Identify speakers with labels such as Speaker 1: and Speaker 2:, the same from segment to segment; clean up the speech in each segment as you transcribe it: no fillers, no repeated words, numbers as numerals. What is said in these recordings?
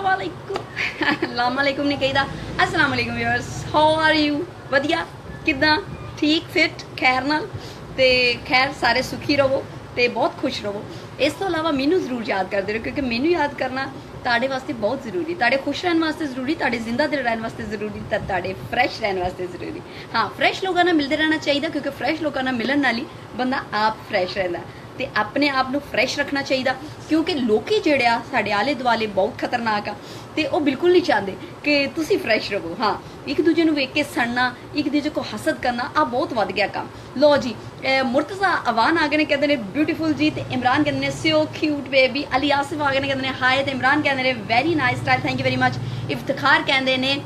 Speaker 1: ਲਾਮਅਲੈकुम नहीं कहीदा अस्सलाम वालेकुम व्यूअर्स हाउ आर यू वधिया किदां ठीक फिट खैर नाल ते खैर सारे सुखी रहो ते बहुत खुश रहो। इस तो इलावा मैनू जरूर याद करते रहो क्योंकि मैनू याद करना ताड़े वास्ते बहुत जरूरी, ताड़े खुश रहने वास्ते जरूरी, ताड़े जिंदा दिल रहने वास्ते जरूरी, ताड़े फ्रैश रहने वास्ते जरूरी। हाँ, फ्रैश लोगों नाल मिलते रहना चाहिए क्योंकि फ्रैश लोगों नाल मिलन नाल ही बंदा आप फ्रैश रहता ते अपने आप नू फ्रैश रखना चाहिए क्योंकि लोकी जिहड़े आ साडे आले दुआले बहुत खतरनाक आ ते वो बिल्कुल नहीं चाहते कि तुसी फ्रैश रहो। हाँ, एक दूजे नू वेख के सड़ना, एक दूजे को हसद करना आ बहुत वध गया काम। लो जी, मुर्तज़ा अवान आ गए ने कहते हैं ब्यूटीफुल जी, ते इमरान कहते हैं so cute baby, Ali Asif आ गए ने कहते हैं हाय, ते इमरान कहते हैं very nice style, thank you very much. Iftikhar कहते हैं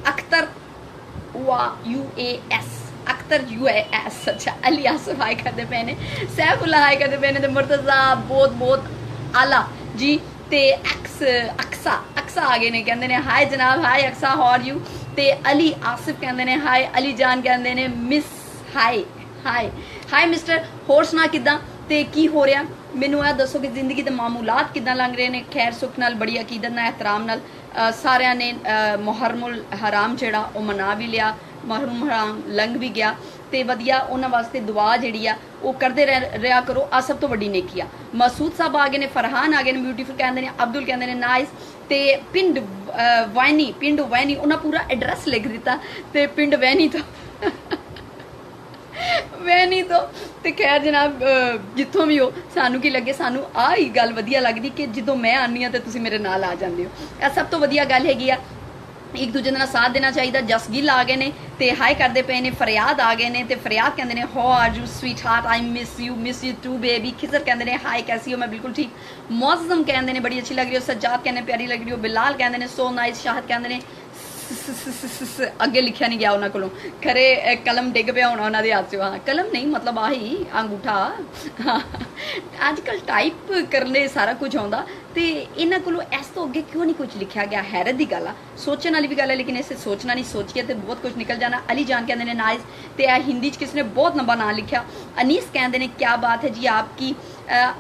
Speaker 1: अख्तर UAS अख्तर UAS, अच्छा अली आसिफ हाय करते पे ने, सैफुल्ला हाय करते पे ने, ते मुर्तज़ा बहुत बहुत आला जी, ते अक्सा आ गए ने कहते हैं हाय जनाब, हाय अक्सा हाउ आर यू। ते अली आसिफ कहते हैं हाय, अली जान कहते हैं मिस हाय हाय हाय मिस्टर, होर सुना किदां ते की हो रहा, मैनू यह दसो कि जिंदगी के मामूलात किदां लंघ रहे हैं। खैर सुख नाल, बड़ी अकीदत नाल, एहतराम नाल, सारिਆਂ ने मुहर्रमुल हराम जिहड़ा वो मना भी लिया, मुहर्रम हराम लंघ भी गया ते वधिया उन्हां वास्ते दुआ जिहड़ी आ वो करते रहा करो, आ सब तो वड्डी नेकी आ। मसूद साहब आ गए ने, फरहान आ गए ने, ब्यूटीफुल कहते हैं, अब्दुल कहते हैं नाइस, ते पिंड वैनी उन्हें पूरा एड्रैस लिख दिता ते पिंड वैनी तो वैनी तो ते खैर जनाब जितों भी हो सानू की लगे, सानू आ ही गल वधिया लगदी कि जो मैं आनी हाँ तो तुसीं मेरे नाल आ जांदे हो, यह सब तो वधिया गल हैगी आ। एक दूजे का साथ देना चाहिए। जसगिल आ गए ने ते हाय करते पे ने, फरियाद आ गए ने ते फरियाद कहते हैं how are you sweetheart, I miss you too baby. Khizar कहते हैं हाय कैसी हो, मैं बिल्कुल ठीक। मौजम कहते हैं बड़ी अच्छी लग रही हो। सज्जाद कहने प्यारी लग रही हो। बिलाल कहते हैं सो नाइस। शाहद कहते हैं अगे लिखा नहीं गया उन्होंने को, खरे कलम डिग पिया होना उन्होंने हाथ चो। हाँ, कलम नहीं मतलब आही अंगूठा। हाँ, अजकल टाइप करने सारा कुछ आता तो इन्होंने को इस तो अगे क्यों नहीं कुछ लिखा गया, हैरत की गल आ। सोचने वाली भी गल है लेकिन इसे सोचना नहीं, सोचिए तो बहुत कुछ निकल जाना। अली जान कहते हैं नाइस, तो हिंदी किसी ने बहुत लंबा नाम लिखा। अनीस कहते हैं क्या बात है जी आपकी,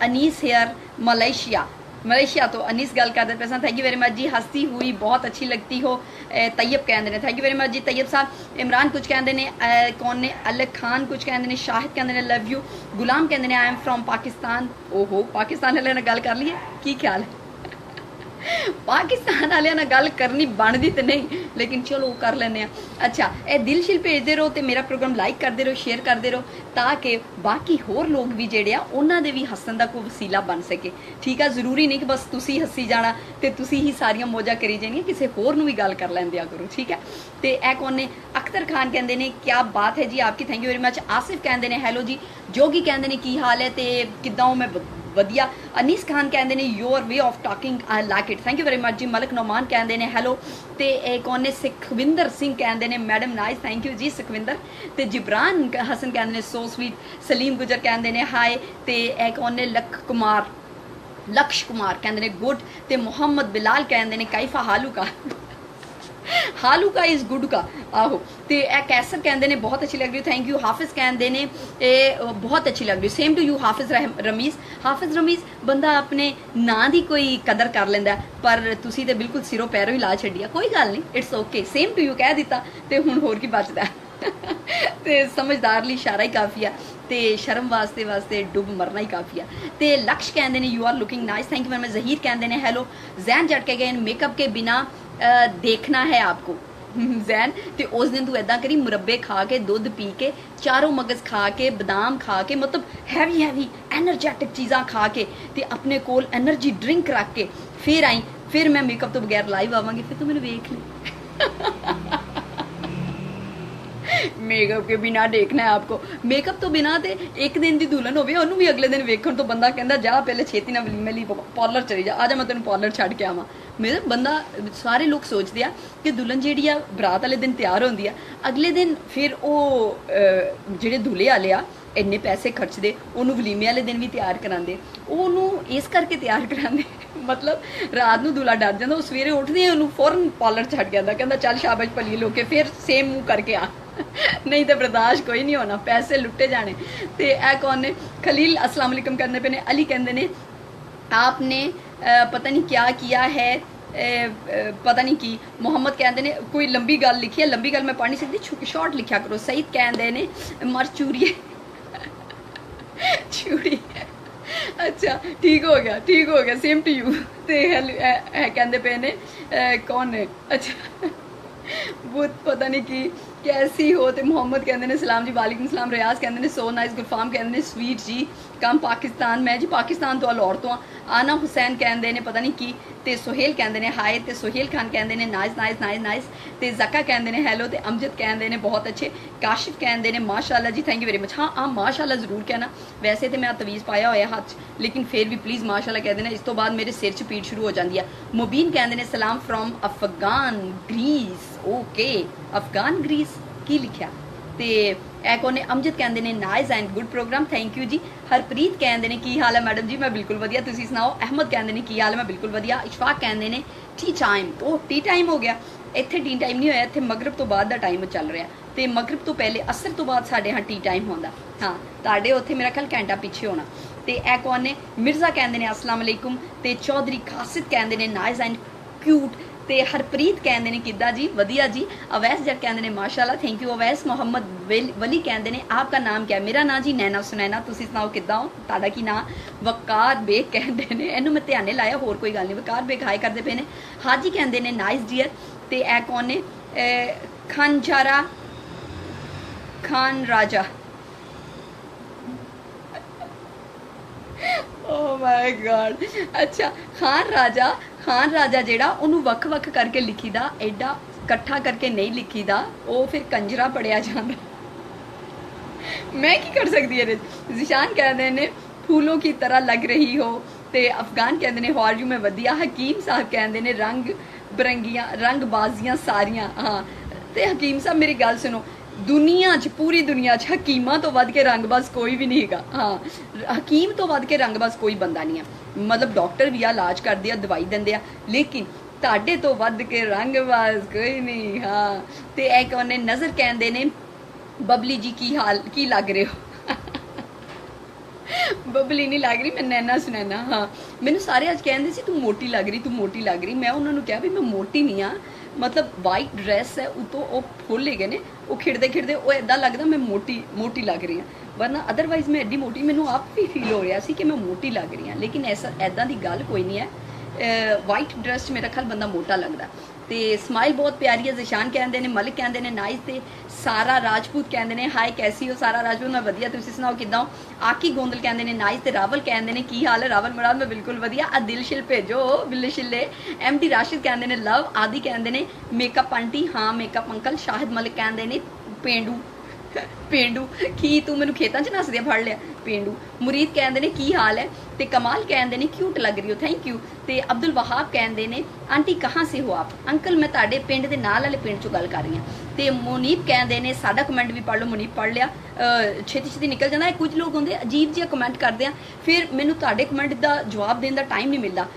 Speaker 1: अनीस हेयर मलेशिया तो अनीस गल करते पैसा, थैंक यू वेरी मच जी। हंसती हुई बहुत अच्छी लगती हो। तैयब कहते हैं थैंक यू वेरी मच जी तैयब साहब। इमरान कुछ कहते हैं, कौन ने अलग खान कुछ कहते हैं, शाहिद कहते हैं लव यू। गुलाम कहते हैं आई एम फ्रॉम पाकिस्तान। ओहो, पाकिस्तान वाले ने गल कर ली है, की ख्याल है? पाकिस्तान वाले गल करनी बनती तो नहीं लेकिन चलो कर लें। अच्छा, ये दिलशिल भेजते रहो तो मेरा प्रोग्राम लाइक करते रहो, शेयर करते रहो ताकि बाकी होर लोग भी जेड़े आ उन्हां दे भी हसन का कोई वसीला बन सके। ठीक है, जरूरी नहीं कि बस तुसी हसी जाना तो तुसी ही सारियां मौजा करी जानियां, किसी होर नूं भी गल कर लें दिया करो। ठीक है, तो यह कौन ने? अख्तर खान कहते हैं क्या बात है जी आपकी, thank you very much. Asif कहते हैं हैलो जी। जोगी कहते हैं की हाल है तो किदां मैं वधिया। अनीस खान कहते हैं your way of talking I like it, thank you very much ji. Malak Nauman कहते हैं हैलो, तो एक ने सुखविंदर सिंह कहते हैं मैडम नाइस, थैंक यू जी सुखविंदर। तो जिब्रान हसन कहते हैं सो स्वीट। सलीम गुजर कहते हैं हाय, तो एक ने लक्ष कुमार कहते हैं गुड। तो मुहम्मद बिलाल कहते हैं कैफा हालू का इज गुड का आहो। तो यह कैसर कहते हैं बहुत अच्छी लग रही हो, थैंक यू। हाफिज कहते हैं बहुत अच्छी लग रही हो, सेम टू यू हाफिज रमीज। हाफिज रमीज बंदा अपने नां की कोई कदर कर लेंदा पर तुसी तो बिल्कुल सिरों पैरों ही ला छड्डिया। कोई गल नहीं, it's okay, same to you कह दिता तो हुण होर की बचदा तो समझदार लिए इशारा ही काफ़ी है, तो शर्म वास्ते डुब मरना ही काफ़ी है। तो लक्ष्य कहते हैं you are looking nice, thank you very much. Zaheer कहते हैं हेलो। जैन जट के गए मेकअप के बिना देखना है आपको जैन, तो उस दिन तू इदा करी मुरब्बे खा के, दुध पी के, चारों मगज खा के, बादाम खा के, मतलब हैवी एनर्जैटिक चीज़ां खा के, तो अपने कोल एनर्जी ड्रिंक रख के फिर आई, फिर मैं मेकअप तो बगैर लाइव आवांगी, फिर तू मैंने वेख ली। मेकअप के बिना देखना है आपको, मेकअप तो बिना ते एक दिन की दुल्हन होवे ओनू भी अगले दिन वेखण तो बंदा कहंदा जा पहले छेती ना वलीमे लई पार्लर चली जा, आ जा मैं तेन पार्लर छड्ड के आवां। मेरे बंदा सारे लोग सोचते हैं कि दुल्हन जी बरात वाले दिन तैयार होंदी है, अगले दिन फिर वो जेडे दूल्हे वाले आ इन्ने पैसे खर्चते, उन्होंने वलीमे वाले दिन भी तैयार कराते, उन्होंने इस करके तैयार कराते मतलब रात को दूल्हा डर जाता, वो सवेरे उठते ही उन्होंने फौरन पार्लर छड्ड के आता, कहता चल शाबाश भली लोके फिर सेम मुँह करके आ नहीं तो बर्दाश्त कोई नहीं होना, पैसे लुटे जाने। तो यह कौन ने? खलील अस्सलाम वालेकुम करने पे ने। अली कहते ने आपने पता नहीं क्या किया है, पता नहीं की। मुहम्मद कहते ने कोई लंबी गल लिखी है, लंबी गल मैं पढ़ नहीं सकती, शॉर्ट लिखा करो। सईद कहते ने मर चूड़िए चूड़ी अच्छा ठीक हो गया, ठीक हो गया, सेम टू यू। ते कहते पे ने कौन ने अच्छा वो पता नहीं की कैसी हो। तो मुहम्मद कहते हैं सलाम जी, वालेकुम सलाम। रियाज कहते हैं सो नाइस। गुरफाम कहते हैं स्वीट जी, कम पाकिस्तान। मैं जी पाकिस्तान तो लाहौर तो हाँ। आना हुसैन कहते हैं पता नहीं की। तो सुहेल कहते हैं हाय। तो सुहेल खान कहते हैं नाइस नाइस नाइस नाइस। तो जका कहते हैं हैलो। तो अमजद कहते हैं बहुत अच्छे। काशिफ कहते हैं माशाल्लाह जी, थैंक यू वेरी मच। हाँ हाँ माशाल्लाह जरूर कहना। वैसे तो मैं तवीज़ पाया होया हाथ, लेकिन फिर भी प्लीज़ माशाल्लाह कहते हैं। इस तो बाद मेरे सिर च पीड़ शुरू हो जाती है। मुबीन कहते हैं सलाम from Afghan Greece. Okay Afghan Greece की लिखा। तो एक उन्हें अमजद कहते हैं nice and good programme, thank you ji. Harpreet कहते हैं की हाल है मैडम जी, मैं बिल्कुल वधिया, तुसीं सुनाओ। अहमद कहते हैं की हाल है, मैं बिल्कुल वधिया। इशफाक कहते हैं टी टाइम। तो टी टाइम हो गया, इत्थे टी टाइम नहीं होया, इत्थे मगरब तो बाद का टाइम चल रहा। तो मगरब तो पहले असर तो बाद साढ़े हाँ टी टाइम होंदा। हाँ तुहाडे उत्थे मेरा ख्याल घंटा पीछे होना। तो एक कौन ने मिर्जा कहते हैं अस्सलाम वालेकुम। तो चौधरी खासिद कहते हैं नाइस एंड क्यूट। तो हरप्रीत कहते हैं किदा जी, वधिया जी। अवैस जट कहते हैं माशाल्लाह, थैंक यू अवैस। मोहम्मद वली कहते हैं आपका नाम क्या है? मेरा नाम जी नैना सुनैना, तुसीं सुनाओ किदा हो, तुहाडा की नाम? वकार बेग कहते हैं, इनू मैं ध्यान लाया, होर कोई गल नहीं। वकार बेग हाय करते पे ने। हाजी कहते हैं नाइस डियर। तो ए कौन ने खानजारा खान राजा ओह माय गॉड। अच्छा खान राजा, खान राजा जेड़ा उन्होंने वख वख करके लिखीदा, एडा कट्ठा करके नहीं लिखीदा, वो फिर कंजरा पढ़िया जाता। मैं की कर सकती है। जिशान कहते हैं फूलों की तरह लग रही हो। तो अफगान कहते हैं हार यू, मैं वधिया। हकीम साहब कहते हैं रंग बरंगियां रंग बाजियां सारियां। हाँ तो हकीम साहब मेरी गल सुनो, दुनिया च पूरी दुनिया च हकीमा तो वध के रंगबाज कोई भी नहीं है। हाँ हकीम तो वध के रंगबाज कोई बंदा नहीं है। मतलब डॉक्टर भी आ इलाज करते हैं, दवाई देंगे आ, लेकिन ताडे तो वध के रंगबाज कोई नहीं। हाँ तो एक उन्हें नज़र कहते ने बबली जी की हाल की लग रहे हो। बबली नहीं लग रही, मैं नैना सुनैना। हाँ मैंने सारे अज कहते सी तू मोटी लग रही, तू मोटी लग रही। मैं उन्होंने कहा भी मैं मोटी नहीं हाँ, मतलब वाइट ड्रैस है उतो वो फुल है ने, वो खिड़ते खिड़ते वो इदा लगता मैं मोटी मोटी लग रही हाँ, वरना अदरवाइज मैं एड्डी मोटी, मैनू आप भी फील हो रहा सी कि मैं मोटी लग रही हाँ, लेकिन ऐसा ऐदा की गल कोई नहीं है। वाइट ड्रैस मेरा ख्याल बंदा मोटा लगता। तो स्माइल बहुत प्यारी है। जिशान कहते हैं, मलिक कहते हैं नाइस। तो सारा राजपूत कहते हैं हाय कैसी हो? सारा राजपूत मैं वधिया, तुसीं सुनाओ किदा हो? आकी गोंदल कहते हैं नाइस। तो रावल कहते हैं की हाल है? रावल मुराद मैं बिल्कुल वधिया। आ दिल शिल भेजो बिल्ले शिले। एम डी राशिद कहते हैं लव। आदि कहते हैं मेकअप आंटी, हाँ मेकअप अंकल। शाहिद मलिक कहते हैं पेंडू पेंडू की तू मैनू खेतों च नसदिया फड़ लिया पेंडू। मुरीद कहते हैं की हाल है? तो कमाल कहते हैं क्यूट लग रही हो, थैंक यू। तो अब्दुल वहाब कहते हैं आंटी कहाँ से हो आप? अंकल मैं ताड़े पिंड के नाल वाले पिंड चों गल कर रही हूँ। तो मुनीब कहते हैं साडा कमेंट भी पढ़ लो, मुनीब पढ़ लिया, छेती छेती निकल जाता है। कुछ लोग होंगे अजीब जिहा कमेंट करते हैं, फिर मैनू ताड़े कमेंट का जवाब देने का टाइम नहीं मिलता।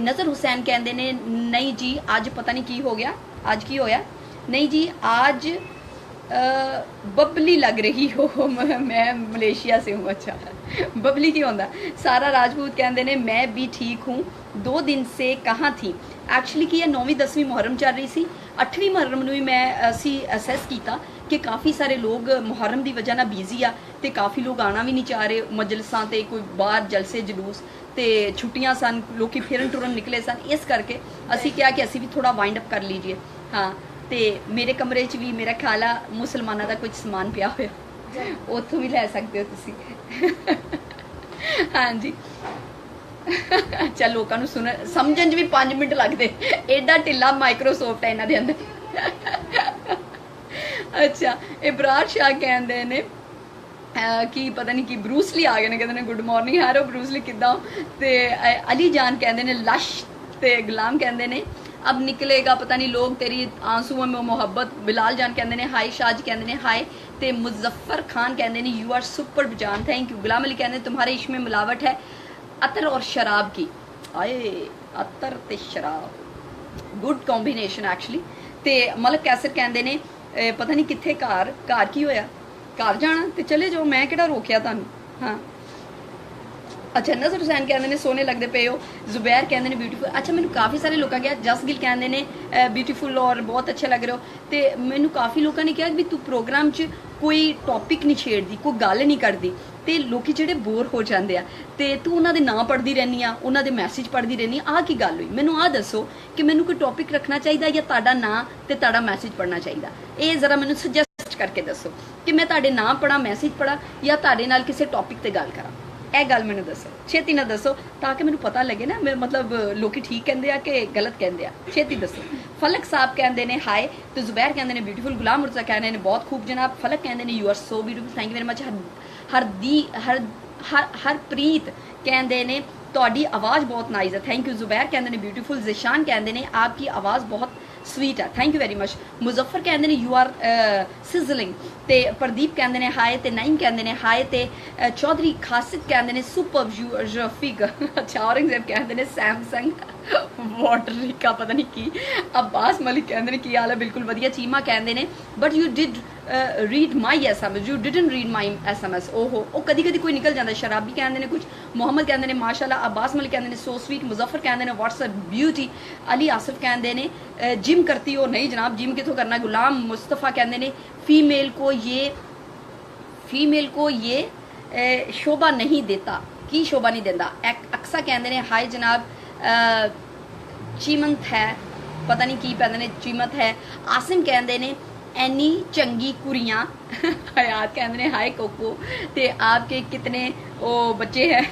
Speaker 1: नज़र हुसैन कहते हैं नहीं जी अज पता नहीं की हो गया, अज की होया? नहीं जी आज बबली लग रही हो। मैं मलेशिया से हूँ। अच्छा बबली की होंदा। सारा राजपूत कहते हैं मैं भी ठीक हूँ, 2 दिन से कहाँ थी? एक्चुअली की 9वीं 10वीं मुहर्रम चल रही सी, 8वीं मुहर्रम में मैं असी असैस किया कि काफ़ी सारे लोग मुहर्रम की वजह ना बिजी आ, तो काफ़ी लोग आना भी नहीं चाह रहे मजलसां ते, कोई बाहर जलसे जलूस ते छुट्टियां सन, लोग फिरन टुरन निकले सन, इस करके असी क्या कि असी भी थोड़ा वाइंड अप कर लीजिए। हाँ तो मेरे कमरे च भी मेरा ख्याल आ मुसलमानों का कुछ समान पिया होया, उतों भी लै सकते हो तुसी। हाँ जी अच्छा लोगों को सुन समझन भी 5 मिनट लगते, एडा ढिला माइक्रोसॉफ्ट है इन्हों के अंदर। अच्छा इबरार शाह कहते ने कि पता नहीं कि ब्रूसली आ गए ने, कहते हैं गुड मॉर्निंग हैरो ब्रूसली किदा। तो अली जान कहते हैं लश। तो गुलाम कहते हैं अब निकलेगा पता नहीं लोग तेरी आंसुओं में मोहब्बत। बिलाल जान कहते हैं हाय। शाज कहते हैं हाय। तो मुजफ्फर खान कहते हैं यू आर सुपर जान, थैंक यू। गुलाम अली कहते हैं तुम्हारे इश्क में मिलावट है अतर और शराब की। आए अतर ते शराब, गुड कॉम्बीनेशन एक्चुअली। तो मलक कैसर कहते हैं पता नहीं कितने घर घर की होया, घर जाना तो चले जाओ, मैं किहड़ा रोकिया तुहानू। हाँ अच्छा नज़र हुसैन कहते हैं सोने लगते पे हो। जुबैर कहते हैं ब्यूटीफुल। अच्छा मैंने काफ़ी सारे लोगों कहा, जसगिल कहते हैं ब्यूटीफुल और बहुत अच्छे लग रहे हो। तो मैंने काफ़ी लोगों ने कहा भी तू प्रोग्राम च कोई टॉपिक नहीं छेड़ती, कोई गल नहीं करती, तो लोग ਜਿਹੜੇ बोर हो जाते हैं, तो तू उन्होंने नाम पढ़ती रहनी आ, उन्होंने मैसेज पढ़ती रहनी आ की गल हुई। मैनू आ दसो कि मैनू कोई टॉपिक रखना चाहिए या तुहाडा नाम ते तुहाडा मैसेज पढ़ना चाहिए, ये जरा मैनू सुजैसट करके दसो कि मैं तुहाडे नाम पढ़ा, मैसेज पढ़ा या तुहाडे नाल किसी टॉपिक ते गल करा। ਇਹ ਗੱਲ ਮੈਨੂੰ ਦੱਸੋ, ਛੇਤੀ ਨਾਲ ਦੱਸੋ ਤਾਂ ਕਿ ਮੈਨੂੰ ਪਤਾ ਲੱਗੇ ਨਾ, ਮਤਲਬ ਲੋਕੀ ਠੀਕ ਕਹਿੰਦੇ ਆ ਕਿ ਗਲਤ ਕਹਿੰਦੇ ਆ, ਛੇਤੀ ਦੱਸੋ। ਫਲਕ ਸਾਹਿਬ ਕਹਿੰਦੇ ਨੇ ਹਾਈ, ਤੇ ਜ਼ੁਬੈਰ ਕਹਿੰਦੇ ਨੇ ਬਿਊਟੀਫੁਲ, ਗੁਲਾਮ ਮੁਰਜ਼ਾ ਕਹਿੰਦੇ ਨੇ ਬਹੁਤ ਖੂਬ ਜਨਾਬ, ਫਲਕ ਕਹਿੰਦੇ ਨੇ you are so beautiful, thank you very much. Harpreet ਕਹਿੰਦੇ ਨੇ ਤੁਹਾਡੀ ਆਵਾਜ਼ ਬਹੁਤ ਨਾਈਸ ਹੈ, ਥੈਂਕ ਯੂ। ਜ਼ੁਬੈਰ ਕਹਿੰਦੇ ਨੇ ਬਿਊਟੀਫੁਲ। ਜ਼ਿਸ਼ਾਨ ਕਹਿੰਦੇ ਨੇ ਆਪਕੀ ਆਵਾਜ਼ ਬਹੁਤ स्वीट है, thank you very much. Muzaffar कहते हैं यू आर सिजलिंग, ते प्रदीप कहते हैं हाय, ते नईम कहते हैं हाय, ते चौधरी खासिद कहते हैं सुपर रफीक। अच्छा औरंगजेब कहते हैं सैमसंग वाटर का पता नहीं की। अब्बास मलिक कहते हैं की हाल है, बिल्कुल वधिया। चीमा कहते हैं but you did read my SMS, you didn't read my SMS। ओहो वो कदी कदी कोई निकल जाता है। शराबी कहते हैं कुछ, मोहम्मद कहते हैं माशाल्लाह, अब्बास मलिक कहते हैं सो स्वीट, मुजफ्फर कहते हैं व्हाट्सएप ब्यूटी, अली आसिफ कहते हैं जिम करती हो, नहीं जनाब जिम कितों करना। गुलाम मुस्तफ़ा कहते हैं फीमेल को ये शोभा नहीं देता, की शोभा नहीं देता। अक्सा कहते हैं हाय जनाब, चीमंत है, पता नहीं की कहते हैं चीमत है। आसिम कहते हैं एनी चंगी कुड़ियाँ। हयात कहते हैं हाय कोको, ते आपके कितने ओ बच्चे हैं,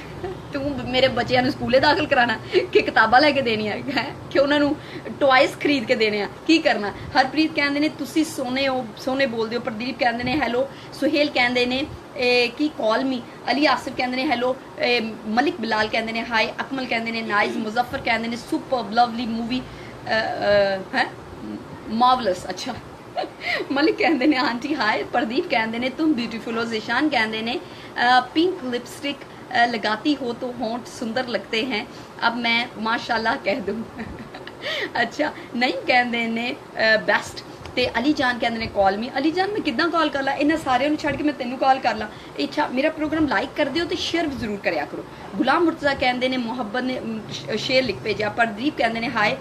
Speaker 1: तू मेरे बच्चों ਨੂੰ ਸਕੂਲੇ ਦਾਖਲ ਕਰਾਣਾ ਕਿ ਕਿਤਾਬਾਂ ਲੈ ਕੇ ਦੇਣੀਆਂ ਹੈ ਕਿ ਉਹਨਾਂ ਨੂੰ ਟੌਇਸ ਖਰੀਦ ਕੇ ਦੇਣੇ ਆ, ਕੀ ਕਰਨਾ। ਹਰਪ੍ਰੀਤ ਕਹਿੰਦੇ ਨੇ ਤੁਸੀਂ ਸੋਨੇ ਹੋ, ਸੋਨੇ ਬੋਲਦੇ ਹੋ। ਪ੍ਰਦੀਪ ਕਹਿੰਦੇ ਨੇ ਹੈਲੋ। ਸੁਹੇਲ ਕਹਿੰਦੇ ਨੇ ਕੀ ਕਾਲ ਮੀ। ਅਲੀ ਆਸਿਫ ਕਹਿੰਦੇ ਨੇ ਹੈਲੋ। ਮਲਿਕ ਬਿਲਾਲ ਕਹਿੰਦੇ ਨੇ ਹਾਈ। ਅਕਮਲ ਕਹਿੰਦੇ ਨੇ ਨਾਈਸ। ਮੁਜ਼ੱਫਰ ਕਹਿੰਦੇ ਨੇ ਸੁਪਰ ਲਵਲੀ ਮੂਵੀ ਹੈ ਮਾਰਵਲਸ। अच्छा मलिक कहते हैं आंटी हाय। प्रदीप कहते हैं तुम ब्यूटीफुल हो। जिशान कहते हैं पिंक लिपस्टिक लगाती हो तो होंठ सुंदर लगते हैं, अब मैं माशाल्लाह कह दूँ। अच्छा नहीं कहते ने बेस्ट। ਤੇ ਅਲੀ ਜਾਨ ਕਹਿੰਦੇ ਨੇ ਕਾਲ ਮੀ। ਅਲੀ ਜਾਨ ਮੈਂ ਕਿੱਦਾਂ ਕਾਲ ਕਰ ਲਾ, ਇਹਨਾਂ ਸਾਰਿਆਂ ਨੂੰ ਛੱਡ ਕੇ ਮੈਂ ਤੈਨੂੰ ਕਾਲ ਕਰ ਲਾਂ। ਅੱਛਾ ਮੇਰਾ ਪ੍ਰੋਗਰਾਮ ਲਾਈਕ ਕਰ ਦਿਓ ਤੇ ਸ਼ੇਅਰ ਵੀ ਜ਼ਰੂਰ ਕਰਿਆ ਕਰੋ। ਗੁਲਾਮ ਮੁਰਤਜ਼ਾ ਕਹਿੰਦੇ ਨੇ ਮੁਹੱਬਤ ਨੇ ਸ਼ੇਅਰ ਲਿਖ ਭੇਜਿਆ। ਪ੍ਰਦੀਪ ਕਹਿੰਦੇ ਨੇ ਹਾਏ।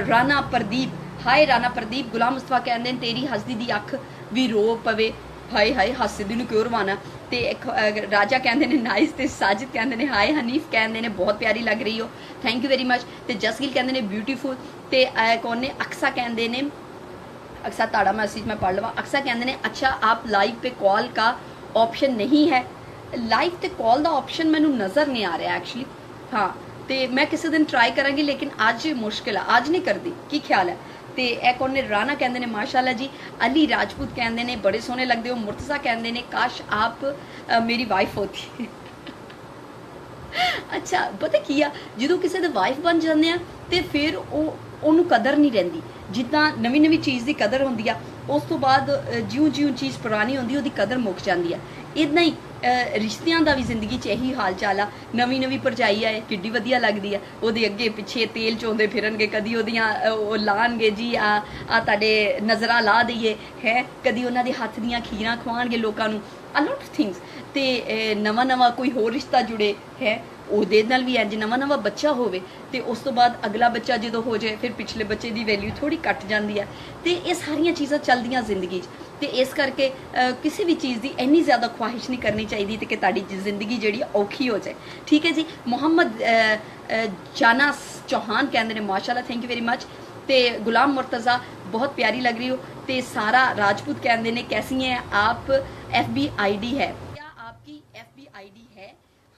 Speaker 1: ਰਾਣਾ ਪ੍ਰਦੀਪ ਹਾਏ ਰਾਣਾ ਪ੍ਰਦੀਪ। ਗੁਲਾਮ ਮੁਸਤਫਾ ਕਹਿੰਦੇ ਨੇ ਤੇਰੀ ਹੱਸਦੀ ਦੀ ਅੱਖ ਵੀ ਰੋ ਪਵੇ, ਹਾਏ ਹਾਏ ਹੱਸਦੀ ਨੂੰ ਕਿਉਂ ਰਵਾਣਾ। ਤੇ ਇੱਕ ਰਾਜਾ ਕਹਿੰਦੇ ਨੇ ਨਾਈਸ, ਤੇ ਸਾਜਿਦ ਕਹਿੰਦੇ ਨੇ ਹਾਏ। ਹਨੀਫ ਕਹਿੰਦੇ ਨੇ ਬਹੁਤ ਪਿਆਰੀ ਲੱਗ ਰਹੀ ਹੋ, ਥੈਂਕ ਯੂ ਵੈਰੀ ਮਚ। ਤੇ ਜਸਗਿਲ ਕਹਿੰਦੇ ਨੇ ਬਿਊਟੀਫੁਲ। ਤੇ ਕੌਣ ਨੇ ਅਕਸਾ ਕਹਿੰਦੇ ਨੇ, अक्सा ताड़ा मैसेज मैं पढ़ लवा। अक्सा कहते हैं अच्छा आप लाइव पे कॉल का ऑप्शन नहीं है। लाइव ते कॉल का ऑप्शन मैनू नज़र नहीं आ रहा एक्चुअली, हाँ तो मैं किसी दिन ट्राई करांगी, लेकिन अज मुश्किल है, अज नहीं करती। की ख्याल है। तो एक और ने राणा कहते हैं माशाल्लाह जी। अली राजपूत कहते हैं बड़े सोहने लगते हो। मुर्तज़ा कहते हैं काश आप मेरी वाइफ होती। अच्छा पता की आ जो किसी के वाइफ बन जाते हैं तो फिर ਉਹਨੂੰ ਕਦਰ ਨਹੀਂ ਰਹਿੰਦੀ। ਜਿੱਦਾਂ ਨਵੀਂ ਨਵੀਂ ਚੀਜ਼ ਦੀ ਕਦਰ ਹੁੰਦੀ ਆ, ਉਸ ਤੋਂ ਬਾਅਦ ਜਿਉਂ ਜਿਉਂ ਚੀਜ਼ ਪੁਰਾਣੀ ਹੁੰਦੀ ਉਹਦੀ ਕਦਰ ਮੁੱਕ ਜਾਂਦੀ ਆ। ਇਦਾਂ ਹੀ ਰਿਸ਼ਤਿਆਂ ਦਾ ਵੀ ਜ਼ਿੰਦਗੀ 'ਚ ਇਹੀ ਹਾਲ ਚਾਲ ਆ। ਨਵੀਂ ਨਵੀਂ ਭਰਜਾਈ ਆਏ ਕਿੱਡੀ ਵਧੀਆ ਲੱਗਦੀ ਆ, ਉਹਦੇ ਅੱਗੇ ਪਿੱਛੇ ਤੇਲ ਚੋਂਦੇ ਫਿਰਨਗੇ, ਕਦੀ ਉਹਦੀਆਂ ਉਹ ਲਾਣਗੇ ਜੀ ਆ ਤੁਹਾਡੇ ਨਜ਼ਰਾਂ ਲਾ ਦਈਏ ਹੈ, ਕਦੀ ਉਹਨਾਂ ਦੇ ਹੱਥ ਦੀਆਂ ਖੀਰਾਂ ਖਵਾਉਣਗੇ ਲੋਕਾਂ ਨੂੰ, ਆ ਲੋਟ ਆਫ ਥਿੰਗਸ। ਤੇ ਨਵਾਂ ਨਵਾਂ ਕੋਈ ਹੋਰ ਰਿਸ਼ਤਾ ਜੁੜੇ ਹੈ, ਉਹਦੇ ਨਾਲ ਵੀ ਇੰਜ ਨਵਾਂ ਨਵਾਂ ਬੱਚਾ ਹੋਵੇ ਤੇ ਉਸ ਤੋਂ ਬਾਅਦ ਅਗਲਾ ਬੱਚਾ ਜਦੋਂ ਹੋ ਜਾਏ ਫਿਰ ਪਿਛਲੇ ਬੱਚੇ ਦੀ ਵੈਲਿਊ ਥੋੜੀ ਘਟ ਜਾਂਦੀ ਹੈ। ਤੇ ਇਹ ਸਾਰੀਆਂ ਚੀਜ਼ਾਂ ਚੱਲਦੀਆਂ ਜ਼ਿੰਦਗੀ 'ਚ, ਤੇ ਇਸ ਕਰਕੇ ਕਿਸੇ ਵੀ ਚੀਜ਼ ਦੀ ਇੰਨੀ ਜ਼ਿਆਦਾ ਖੁਆਇਸ਼ ਨਹੀਂ ਕਰਨੀ ਚਾਹੀਦੀ ਤੇ ਕਿ ਤੁਹਾਡੀ ਜ਼ਿੰਦਗੀ ਜਿਹੜੀ ਔਖੀ ਹੋ ਜਾਏ। ਠੀਕ ਹੈ ਜੀ। ਮੁਹੰਮਦ ਜਾਨਾ ਚੌਹਾਨ ਕਹਿੰਦੇ ਨੇ ਮਾਸ਼ਾਅੱਲਾ, ਥੈਂਕ ਯੂ ਵੈਰੀ ਮਚ। ਤੇ ਗੁਲਾਮ ਮੁਰਤਜ਼ਾ ਬਹੁਤ ਪਿਆਰੀ ਲੱਗ ਰਹੀ ਹੋ। ਤੇ ਸਾਰਾ ਰਾਜपूत कहते हैं कैसी हैं आप, FB ID है क्या आपकी? FB ID है,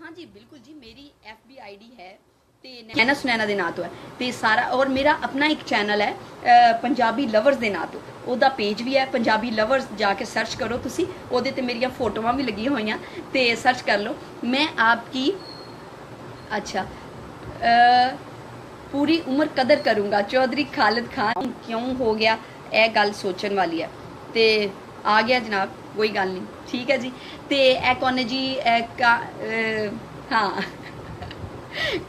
Speaker 1: हाँ जी बिल्कुल जी मेरी FB ID है। ਤੇ ਨੈਣਾ ਸੁਨੈਣਾ ਦੇ ਨਾਂ ਤੋਂ ਹੈ। ਤੇ ਸਾਰਾ ਔਰ ਮੇਰਾ ਆਪਣਾ ਇੱਕ ਚੈਨਲ ਹੈ ਪੰਜਾਬੀ ਲਵਰਸ ਦੇ ਨਾਂ ਤੋਂ, ਉਹਦਾ ਪੇਜ ਵੀ ਹੈ ਪੰਜਾਬੀ ਲਵਰਸ, ਜਾ ਕੇ ਸਰਚ ਕਰੋ ਤੁਸੀਂ, ਉਹਦੇ ਤੇ ਮੇਰੀਆਂ ਫੋਟੋਆਂ ਵੀ ਲੱਗੀਆਂ ਹੋਈਆਂ ਤੇ ਸਰਚ ਕਰ ਲਓ। ਮੈਂ ਆਪਕੀ अच्छा पूरी उम्र कदर करूँगा। चौधरी खालिद खान क्यों हो गया, यह गल सोचने वाली है। तो आ गया जनाब, कोई गल नहीं, ठीक है जी। तो यह कौन है जी, हाँ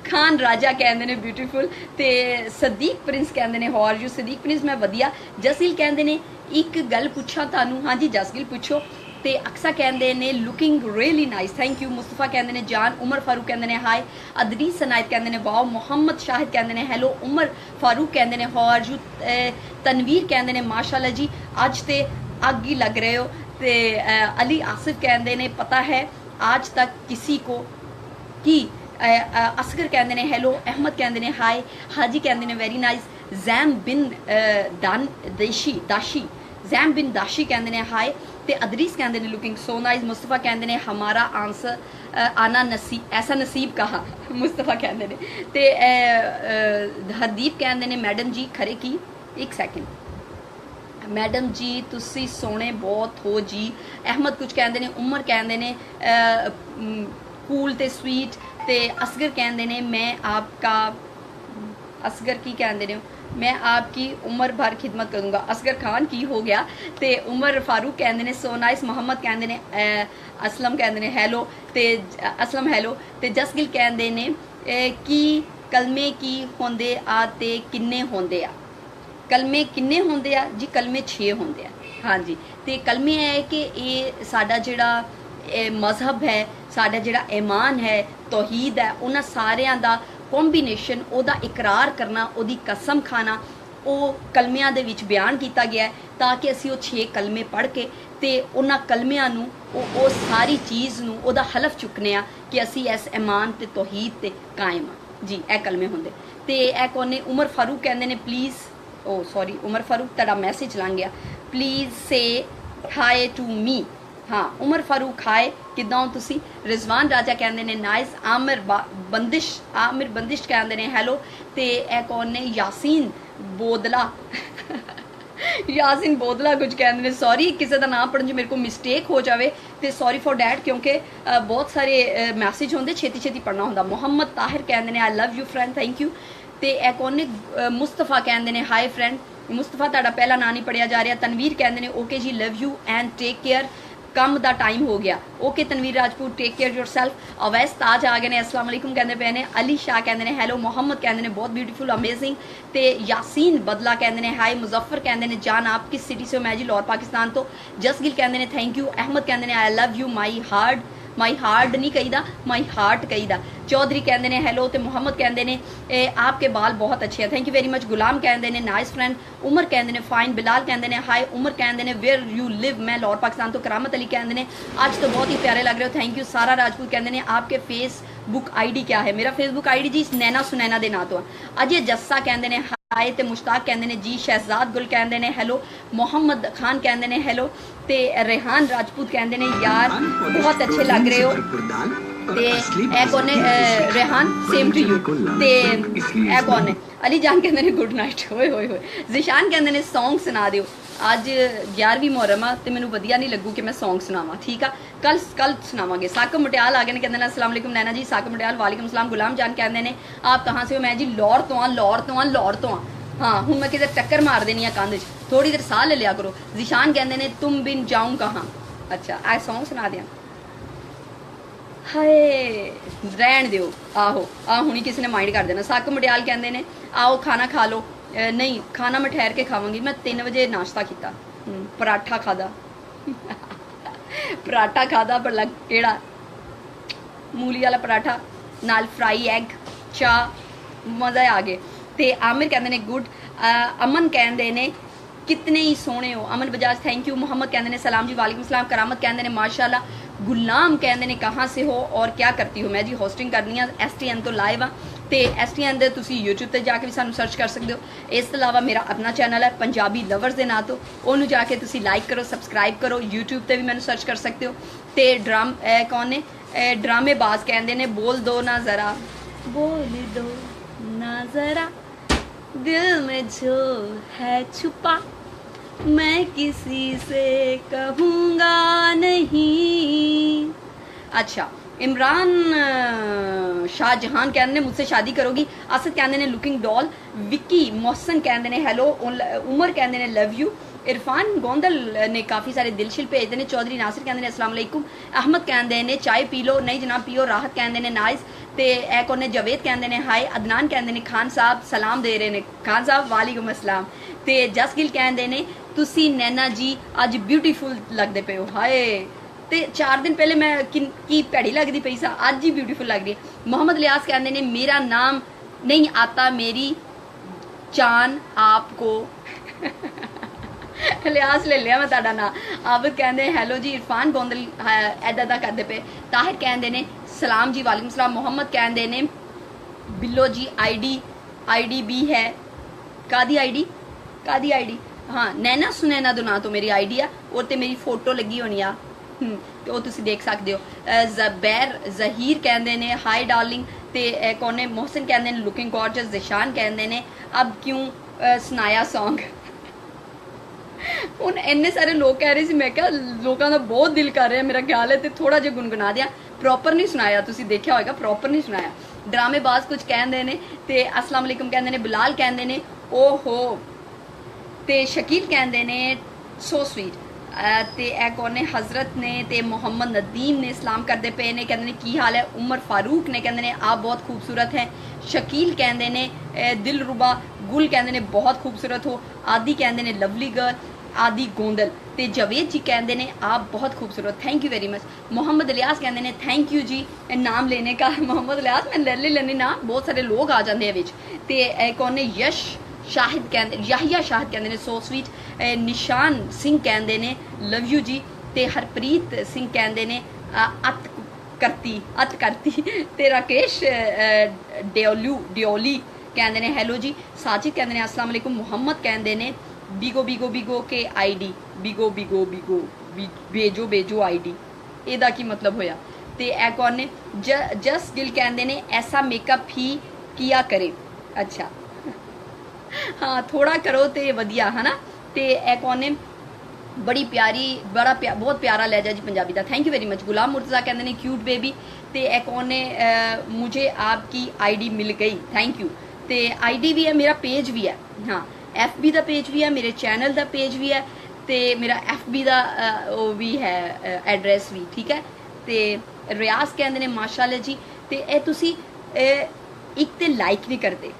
Speaker 1: खान राजा कहते हैं ब्यूटीफुल। तो सदीक प्रिंस कहते हैं हॉर यू। सदीक प्रिंस मैं वधिया। जसगिल कहते हैं एक गल पूछा थानू, हाँ जी जसगिल पूछो। ਤੇ ਅਕਸਾ ਕਹਿੰਦੇ ਨੇ looking really nice, thank you. Mustafa ਕਹਿੰਦੇ ਨੇ ਜਾਨ। ਉਮਰ ਫਾਰੂਕ ਕਹਿੰਦੇ ਨੇ ਹਾਈ। ਅਦਰੀਸ ਸਨਾਇਤ ਕਹਿੰਦੇ ਨੇ ਵਾਓ। ਮੁਹੰਮਦ ਸ਼ਾਹਿਦ ਕਹਿੰਦੇ ਨੇ ਹੈਲੋ। ਉਮਰ ਫਾਰੂਕ ਕਹਿੰਦੇ ਨੇ ਹਾਊ ਆਰ ਯੂ। ਤਨਵੀਰ ਕਹਿੰਦੇ ਨੇ ਮਾਸ਼ਾਅੱਲਾ ਜੀ ਅੱਜ ਤੇ ਅੱਗ ਹੀ ਲੱਗ ਰਹੇ ਹੋ। ਤੇ ਅਲੀ ਆਸਿਫ ਕਹਿੰਦੇ ਨੇ ਪਤਾ ਹੈ आज तक किसी को की। असगर कहते ने हेलो। अहमद कहते ने हाय। हाजी कहते ने वेरी नाइस। जैम बिन दाशी जैम बिन दाशी कहते ने हाय। ते अदरीस कहते ने लुकिंग सो नाइस। मुस्तफा कहते ने हमारा आंसर आना नसीब ऐसा नसीब कहा मुस्तफा कहते ने। ते हरदीप कहते ने मैडम जी खरे की। एक सैकेंड मैडम जी तुसी सोने बहुत हो जी। अहमद कुछ कहते ने। उमर कहते ने कूल ते स्वीट। ते असगर कहते ने मैं आपका असगर की कहते ने मैं आपकी उम्र भर खिदमत करूँगा। असगर खान की हो गया। ते उमर फारूक कहते ने सो नाइस। मोहम्मद कहते ने असलम कहते ने हैलो। ते असलम हैलो। ते जसगिल कहते ने कि कलमे की होंदे आ ते किन्ने होंदे आ। कलमे किन्ने होंदे आ जी? कलमे 6 होंदे आ। हाँ जी। ते कलमे है कि ये साडा जिहड़ा मजहब है, साडा जिहड़ा ईमान है, तौहीद है, उन्हां सारियां दा कॉम्बीनेशन, ओदा इकरार करना, ओदी कसम खाना, ਉਹ ਕਲਮਿਆਂ ਦੇ ਵਿੱਚ ਬਿਆਨ ਕੀਤਾ ਗਿਆ ਹੈ ਤਾਂ ਕਿ ਅਸੀਂ ਉਹ 6 ਕਲਮੇ ਪੜ੍ਹ ਕੇ ਤੇ ਉਹਨਾਂ ਕਲਮਿਆਂ ਨੂੰ ਉਹ ਸਾਰੀ ਚੀਜ਼ ਨੂੰ ਉਹਦਾ ਹਲਫ ਚੁੱਕਨੇ ਆ ਕਿ ਅਸੀਂ ਇਸ ਈਮਾਨ ਤੇ ਤੌਹੀਦ ਤੇ ਕਾਇਮ ਆ ਜੀ। ਇਹ ਕਲਮੇ ਹੁੰਦੇ। ਤੇ ਇਹ ਕੋਨੇ ਉਮਰ ਫਾਰੂਕ ਕਹਿੰਦੇ ਨੇ please oh sorry Umar Farooq तेरा मैसेज लंघ गया। प्लीज़ से हाय टू मी। हाँ उमर फारूक हाय किदां हो तुसी। रिजवान राजा कहते ने नाइस। आमिर बंदिश कहते ने हैलो। ते ए कौन ने यासीन बोदला यासीन बोदला कुछ कहते ने सॉरी किसी का नाम पढ़न च मेरे को मिसटेक हो जाए तो सॉरी फॉर डैट क्योंकि बहुत सारे मैसेज होंगे छेती छेती पढ़ना होंगे। मोहम्मद ताहिर कहते ने I love you friend thank you. ਤੇ ਇਹ ਕੌਣ ਨੇ? ਮੁਸਤਫਾ ਕਹਿੰਦੇ ਨੇ ਹਾਈ ਫਰੈਂਡ। ਮੁਸਤਫਾ ਤੁਹਾਡਾ ਪਹਿਲਾ ਨਾਂ ਨਹੀਂ ਪੜਿਆ ਜਾ ਰਿਹਾ। ਤਨਵੀਰ ਕਹਿੰਦੇ ਨੇ okay ji love you and take care. ਕੰਮ ਦਾ ਟਾਈਮ ਹੋ ਗਿਆ। Okay Tanvir Rajput take care yourself. Awais Taj आ गए ने अस्सलाम वालेकुम कहते पे ने। अली शाह कहते ने हैलो। मोहम्मद कहते ने बहुत ब्यूटीफुल अमेजिंग। ते यासीन बदला कहते ने हाय। मुजफ्फर कहते ने जान आप किस सिटी से हो? मैं जी लाहौर पाकिस्तान तो। जसगिल कहते ने थैंक यू। अहमद कहते ने I love you my hard नहीं कहीदा माई हार्ट कहीदा। चौधरी कहते ने हेलो। तो मुहम्मद कहते ने आपके बाल बहुत अच्छे हैं थैंक यू वेरी मच। गुलाम कहते ने नाइस फ्रेंड। उमर कहते ने फाइन। बिलाल कहते ने हाय। उमर कहते ने वेयर यू लिव? मैं लाहौर पाकिस्तान तो। करामत अली कहते ने आज तो बहुत ही प्यारे लग रहे हो थैंक यू। सारा राजपूत कहते ने आपके फेसबुक आईडी क्या है? मेरा फेसबुक आईडी जी नैना सुनैना दे नां तो। अजय जस्सा कहते ने हाय। ते मुश्ताक कहते ने जी। शहजाद गुल कहते ने हेलो। मोहम्मद खान कहते ने हेलो। ते रेहान राजपूत कहते ने यार बहुत अच्छे लग रहे हो। ते ए कौन है? Rehan same to you. ते ए कौन है? अली जान कहते ने गुड नाइट। होए होए होए। जिशान कहते ने सॉन्ग सुना दियो। ਅੱਜ 11ਵੀਂ ਮੁਹर्रम ਆ ਤੇ ਮੈਨੂੰ ਵਧੀਆ ਨਹੀਂ ਲੱਗੂ ਕਿ ਮੈਂ ਸੌਂਗ ਸੁਣਾਵਾਂ ਠੀਕ ਆ। ਕੱਲ ਸੁਣਾਵਾਂਗੇ। ਸਾਕਮ ਮਟਿਆਲ ਆ ਗਏ ਨੇ ਕਹਿੰਦੇ ਨੇ अस्सलाम वालेकुम नैना जी। साकम मटियाल वालेकुम सलाम। गुलाम जान कहते ने आप कहाँ से हो? मैं जी लाहौर तो हाँ हाँ हूँ मैं किधर टक्कर मार देनी है कंध च थोड़ी देर साह ले लिया करो। जिशान कहते ने तुम बिन जाऊँ कहाँ। अच्छा आ सॉन्ग सुना दिया। हाय रहन दिओ आहो आ हुणी किसी ने माइंड कर देना। साकम मटियाल कहते ने आओ खाना खा लो। नहीं खाना मैं ठहर के खावांगी। मैं 3 बजे नाश्ता किया। पराठा खादा पराठा खादा पर लग केड़ा मूली वाला पराठा नाल फ्राई एग चाह मज़ा आ गए। ते आमिर कहते ने गुड। अमन कहते ने कितने ही सोहने हो। अमन बजाज थैंक यू। मोहम्मद कहते ने सलाम जी वालेकुम सलाम। करामत कहते ने माशाल्लाह। गुलाम कहते ने कहाँ से हो और क्या करती हो? मैं जी होस्टिंग करनी है STN तो लाइव हाँ। तो STN ਦੇ ਤੁਸੀਂ YouTube ਤੇ ਜਾ ਕੇ ਵੀ ਸਾਨੂੰ ਸਰਚ ਕਰ ਸਕਦੇ ਹੋ। ਇਸ ਤੋਂ ਇਲਾਵਾ ਮੇਰਾ ਆਪਣਾ ਚੈਨਲ ਹੈ ਪੰਜਾਬੀ ਲਵਰਸ ਦੇ ਨਾਂ ਤੋਂ ਉਹਨੂੰ ਜਾ ਕੇ ਤੁਸੀਂ ਲਾਈਕ ਕਰੋ ਸਬਸਕ੍ਰਾਈਬ ਕਰੋ। YouTube ਤੇ ਵੀ ਮੈਨੂੰ ਸਰਚ ਕਰ ਸਕਦੇ ਹੋ। ਤੇ ਕੌਣ ਨੇ ਡਰਾਮੇਬਾਜ਼ ਕਹਿੰਦੇ ਨੇ ਬੋਲ ਦੋ ਨਾ ਜ਼ਰਾ दिल में जो है छुपा मैं किसी से कहूँगा नहीं। अच्छा इमरान शाहजहान कहते ने मुझसे शादी करोगी। असद कहते ने लुकिंग डॉल। विक्की मोहसन कहते ने हेलो। उमर कहते ने लव यू। इरफान गोंदल ने काफ़ी सारे दिल शिल भेजते हैं। चौधरी नासिर कहते हैं अस्सलाम वालेकुम। अहमद कहते ने चाय पी लो। नहीं जनाब पियो। राहत कहते ने नाइस। तो ए कौन ने जवेद कहते ने हाय। अदनान कहते ने खान साहब सलाम दे रहे ने। खान साहब वालेकुम अस्सलाम। तो जसगिल कहते ने तुसी नैना जी अज ब्यूटीफुल लगते पे हो। हाय ਤੇ 4 ਦਿਨ ਪਹਿਲੇ ਮੈਂ ਕੀ ਭੈੜੀ ਲੱਗਦੀ ਪਈ ਸਾਂ, ਅੱਜ ਹੀ ਬਿਊਟੀਫੁਲ ਲੱਗ ਰਹੀ ਹੈ। ਮੁਹੰਮਦ ਲਿਆਸ ਕਹਿੰਦੇ ਨੇ ਮੇਰਾ ਨਾਮ नहीं आता मेरी जान आपको लिहाज ले लिया मैं ਤੁਹਾਡਾ ਨਾਂ। ਆਬਦ ਕਹਿੰਦੇ ਹੈਲੋ ਜੀ, ਇਰਫਾਨ ਗੋਂਦਲ ਐਦਾਂ ਦਾ ਕਰਦੇ ਪਏ। ਤਾਹਿਰ ਕਹਿੰਦੇ ਨੇ ਸਲਾਮ ਜੀ, ਵਾਲੇਕੁਮ ਸਲਾਮ। ਮੁਹੰਮਦ ਕਹਿੰਦੇ ਨੇ ਬਿੱਲੋ ਜੀ ਆਈਡੀ ਵੀ ਹੈ। ਕਾਦੀ ਆਈਡੀ? ਹਾਂ, ਨੈਨਾ ਸੁਨੈਨਾ ਦੇ ਨਾਂ ਤੋਂ ਮੇਰੀ ਆਈਡੀ ਆ, ਉਹ ਤੇ ਮੇਰੀ ਫੋਟੋ ਲੱਗੀ ਹੋਣੀ ਆ, ਤੇ ਉਹ ਤੁਸੀਂ ਦੇਖ ਸਕਦੇ ਹੋ। ਜ਼ਬੈਰ ਜ਼ਹੀਰ ਕਹਿੰਦੇ ਨੇ ਹਾਈ ਡਾਰਲਿੰਗ, ਤੇ ਕੋਨੇ मोहसिन कहते हैं लुकिंग गॉर्जियस। जिशान कहते हैं अब क्यों सुनाया सॉन्ग। ਹੁਣ ਇੰਨੇ ਸਾਰੇ ਲੋਕ ਕਹਿ ਰਹੇ ਸੀ, ਮੈਂ ਕਿਹਾ ਲੋਕਾਂ ਦਾ ਬਹੁਤ ਦਿਲ ਕਰ ਰਿਹਾ, ਮੇਰਾ ਖਿਆਲ ਹੈ ਤੇ ਥੋੜਾ ਜਿਹਾ ਗੁੰਗੁਣਾ ਦਿਆਂ। ਪ੍ਰੋਪਰ ਨਹੀਂ ਸੁਣਾਇਆ, ਤੁਸੀਂ ਦੇਖਿਆ ਹੋਏਗਾ, ਪ੍ਰੋਪਰ ਨਹੀਂ ਸੁਣਾਇਆ। ਡਰਾਮੇਬਾਜ਼ ਕੁਝ ਕਹਿੰਦੇ ਨੇ, ਤੇ ਅਸਲਾਮ ਅਲੈਕੁਮ ਕਹਿੰਦੇ ਨੇ। ਬਿਲਾਲ ਕਹਿੰਦੇ ਨੇ ਓਹੋ, ਤੇ ਸ਼ਕੀਲ ਕਹਿੰਦੇ ਨੇ ਸੋ ਸਵੀਟ। ਤੇ ਇਹ ਕੌਣ ਨੇ? ਹਜ਼ਰਤ ਨੇ ਤੇ ਮੁਹੰਮਦ ਨਦੀਮ ਨੇ ਸਲਾਮ ਕਰਦੇ ਪਏ ਨੇ, ਕਹਿੰਦੇ ਨੇ ਕੀ ਹਾਲ ਹੈ। ਉਮਰ ਫਾरूक ਨੇ ਕਹਿੰਦੇ ਨੇ ਆਪ ਬਹੁਤ ਖੂਬਸੂਰਤ ਹੈ। ਸ਼ਕੀਲ ਕਹਿੰਦੇ ਨੇ ਦਿਲਰੁਬਾ। ਗੁਲ ਕਹਿੰਦੇ ਨੇ ਬਹੁਤ ਖੂਬਸੂਰਤ ਹੋ। ਆदि ਕਹਿੰਦੇ ਨੇ ਲਵਲੀ ਗਰਲ। आदि गोंदल। ਤੇ ਜਵੇਦ ਜੀ ਕਹਿੰਦੇ ਨੇ आप बहुत खूबसूरत, thank you very much. Mohammad Ilyas कहते हैं थैंक यू जी नाम लेने का। मोहम्मद इलियास मैं ले लेनी ना, बहुत सारे लोग आ जाते हैं विच। ते कौन ने? यश शाहिद कहते, याहिया शाहिद कहते हैं सो स्वीट। निशान सिंह कहते हैं लव यू जी। ते हरप्रीत सिंह कहते हैं अत करती। ते राकेश डियोली कहते हैं हैलो जी। साजिद कहते हैं अस्सलाम वालेकुम। मुहम्मद कहते हैं बिगो के आईडी, बिगो बेजो आईडी, ਇਹਦਾ ਕੀ ਮਤਲਬ ਹੋਇਆ। ਤੇ ਇਹ ਕੌਣ ਨੇ? ਜਸ ਗਿਲ ਕਹਿੰਦੇ ਨੇ ਐਸਾ ਮੇਕਅਪ ਹੀ ਕੀਆ ਕਰੇ। ਅੱਛਾ ਹਾਂ, ਥੋੜਾ ਕਰੋ ਤੇ ਵਧੀਆ ਹੈ ਨਾ। ਤੇ ਇਹ ਕੌਣ ਨੇ? ਬੜੀ ਪਿਆਰੀ ਬਹੁਤ ਪਿਆਰਾ ਲਹਿਜਾ ਜੀ ਪੰਜਾਬੀ ਦਾ, ਥੈਂਕ ਯੂ ਵੈਰੀ ਮਚ। ਗੁਲਾਮ ਮੁਰਤਜ਼ਾ ਕਹਿੰਦੇ ਨੇ ਕਿਊਟ ਬੇਬੀ। ਤੇ ਇਹ ਕੌਣ ਨੇ? ਮੁਝੇ ਆਪਕੀ ਆਈਡੀ ਮਿਲ ਗਈ, ਥੈਂਕ ਯੂ। ਤੇ ਆਈਡੀ ਵੀ ਹੈ, ਮੇਰਾ ਪੇਜ ਵੀ ਹੈ। ਹਾਂ, FB ਦਾ ਪੇਜ ਵੀ ਹੈ, ਮੇਰੇ ਚੈਨਲ ਦਾ ਪੇਜ ਵੀ ਹੈ, ਤੇ ਮੇਰਾ FB ਦਾ ਉਹ ਵੀ ਹੈ ਐਡਰੈਸ ਵੀ, ਠੀਕ ਹੈ। ਤੇ ਰਿਆਜ਼ ਕਹਿੰਦੇ ਨੇ ਮਾਸ਼ਾਅੱਲਾ ਜੀ। ਤੇ ਇਹ ਤੁਸੀਂ ਇੱਕ ਤੇ ਲਾਈਕ ਨਹੀਂ ਕਰਦੇ,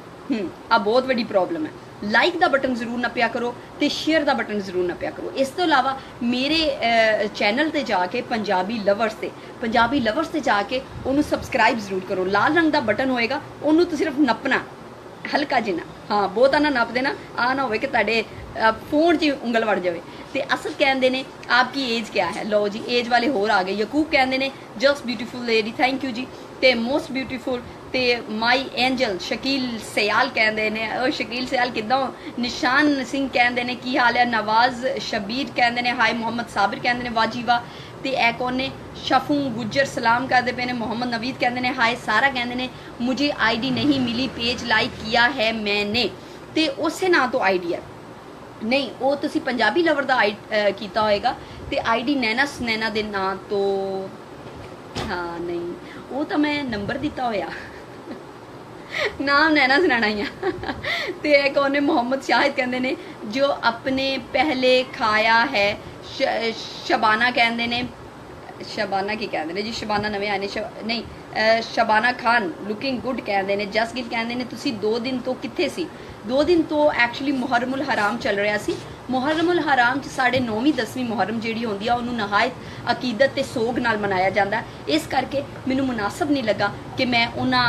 Speaker 1: ਆ ਬਹੁਤ ਵੱਡੀ ਪ੍ਰੋਬਲਮ ਹੈ। ਲਾਈਕ ਦਾ ਬਟਨ ਜ਼ਰੂਰ ਨੱਪਿਆ ਕਰੋ ਤੇ ਸ਼ੇਅਰ ਦਾ ਬਟਨ ਜ਼ਰੂਰ ਨੱਪਿਆ ਕਰੋ। ਇਸ ਤੋਂ ਇਲਾਵਾ ਮੇਰੇ ਚੈਨਲ ਤੇ ਜਾ ਕੇ ਪੰਜਾਬੀ ਲਵਰਸ ਤੇ ਜਾ ਕੇ ਉਹਨੂੰ ਸਬਸਕ੍ਰਾਈਬ ਜ਼ਰੂਰ ਕਰੋ। ਲਾਲ ਰੰਗ ਦਾ ਬਟਨ ਹੋਏਗਾ, ਉਹਨੂੰ ਤੁਸੀਂ ਸਿਰਫ ਨੱਪਣਾ ਹਲਕਾ ਜਿਹਾ, ਹਾਂ ਬਹੁਤਾ ਨਾ ਨੱਪ ਦੇਣਾ, ਆ ਨਾ ਹੋਵੇ ਕਿ ਤੁਹਾਡੇ ਫੋਨ 'ਚ ਉਂਗਲ ਵੜ ਜਾਵੇ। ਤੇ ਅਸਦ ਕਹਿੰਦੇ ਨੇ ਆਪਕੀ ਏਜ ਕਿਆ ਹੈ। ਲਓ ਜੀ, ਏਜ ਵਾਲੇ ਹੋਰ ਆ ਗਏ। ਯਕੂਬ ਕਹਿੰਦੇ ਨੇ just beautiful lady, thank you ਜੀ। ਤੇ ਮੋਸਟ ਬਿਊਟੀਫੁਲ ਤੇ ਮਾਈ ਐਂਜਲ। ਸ਼ਕੀਲ ਸਿਆਲ ਕਹਿੰਦੇ ਨੇ, ਉਹ ਸ਼ਕੀਲ ਸਿਆਲ ਕਿੱਦਾਂ। ਨਿਸ਼ਾਨ ਸਿੰਘ ਕਹਿੰਦੇ ਨੇ ਕੀ ਹਾਲ ਹੈ। ਨਵਾਜ਼ ਸ਼ਬੀਰ ਕਹਿੰਦੇ ਨੇ ਹਾਈ। ਮੁਹੰਮਦ ਸਾਬਿਰ ਕਹਿੰਦੇ ਨੇ ਵਾਹ ਜੀ ਵਾਹ। ਤੇ ਇਹ ਕੌਣ ਨੇ? ਸ਼ਫੂ ਗੁੱਜਰ ਸਲਾਮ ਕਰਦੇ ਪਏ ਨੇ। ਮੁਹੰਮਦ ਨਵੀਦ ਕਹਿੰਦੇ ਨੇ ਹਾਈ। ਸਾਰਾ ਕਹਿੰਦੇ ਨੇ ਮੁਝੇ ਆਈਡੀ ਨਹੀਂ ਮਿਲੀ, पेज लाइक किया है मैंने। ਤੇ ਉਸੇ ਨਾਂ ਤੋਂ ਆਈਡੀ ਹੈ, ਨਹੀਂ ਉਹ ਤੁਸੀਂ ਪੰਜਾਬੀ ਲਵਰ ਦਾ ਕੀਤਾ ਹੋਏਗਾ। ਤੇ ਆਈਡੀ ਨੈਨਾ ਸੁਨੈਨਾ ਦੇ ਨਾਂ ਤੋਂ, ਹਾਂ ਨਹੀਂ ਉਹ ਤਾਂ ਮੈਂ ਨੰਬਰ ਦਿੱਤਾ ਹੋਇਆ, ਨਾਮ ਨੈਨਾ ਸੁਨੈਨਾ ਹੀ ਆ। ਤੇ ਇੱਕ ਉਹਨੇ ਮੁਹੰਮਦ ਸ਼ਾਹਿਦ ਕਹਿੰਦੇ ਨੇ ਜੋ ਆਪਣੇ ਪਹਿਲੇ ਖਾਇਆ ਹੈ। ਸ਼ਬਾਨਾ ਕਹਿੰਦੇ ਨੇ, ਸ਼ਬਾਨਾ ਕੀ ਕਹਿੰਦੇ ਨੇ ਜੀ? ਸ਼ਬਾਨਾ ਨਵੇਂ ਆਏ ਨੇ, ਨਹੀਂ ਸ਼ਬਾਨਾ ਖਾਨ ਲੁਕਿੰਗ ਗੁੱਡ ਕਹਿੰਦੇ ਨੇ। ਜਸਗਿਲ ਕਹਿੰਦੇ ਨੇ ਤੁਸੀਂ 2 ਦਿਨ ਤੋਂ ਕਿੱਥੇ ਸੀ? 2 ਦਿਨ ਤੋਂ ਐਕਚੁਅਲੀ ਮੁਹਰਮੁਲ ਹਰਾਮ ਚੱਲ ਰਿਹਾ ਸੀ। ਮੁਹਰਮੁਲ ਹਰਾਮ 'ਚ ਸਾਡੇ 9ਵੀਂ 10ਵੀਂ ਮੁਹਰਮ ਜਿਹੜੀ ਹੁੰਦੀ ਆ, ਉਹਨੂੰ ਨਹਾਇਤ ਅਕੀਦਤ ਤੇ ਸੋਗ ਨਾਲ ਮਨਾਇਆ ਜਾਂਦਾ। ਇਸ ਕਰਕੇ ਮੈਨੂੰ ਮੁਨਾਸਬ ਨਹੀਂ ਲੱਗਾ ਕਿ ਮੈਂ ਉਹਨਾਂ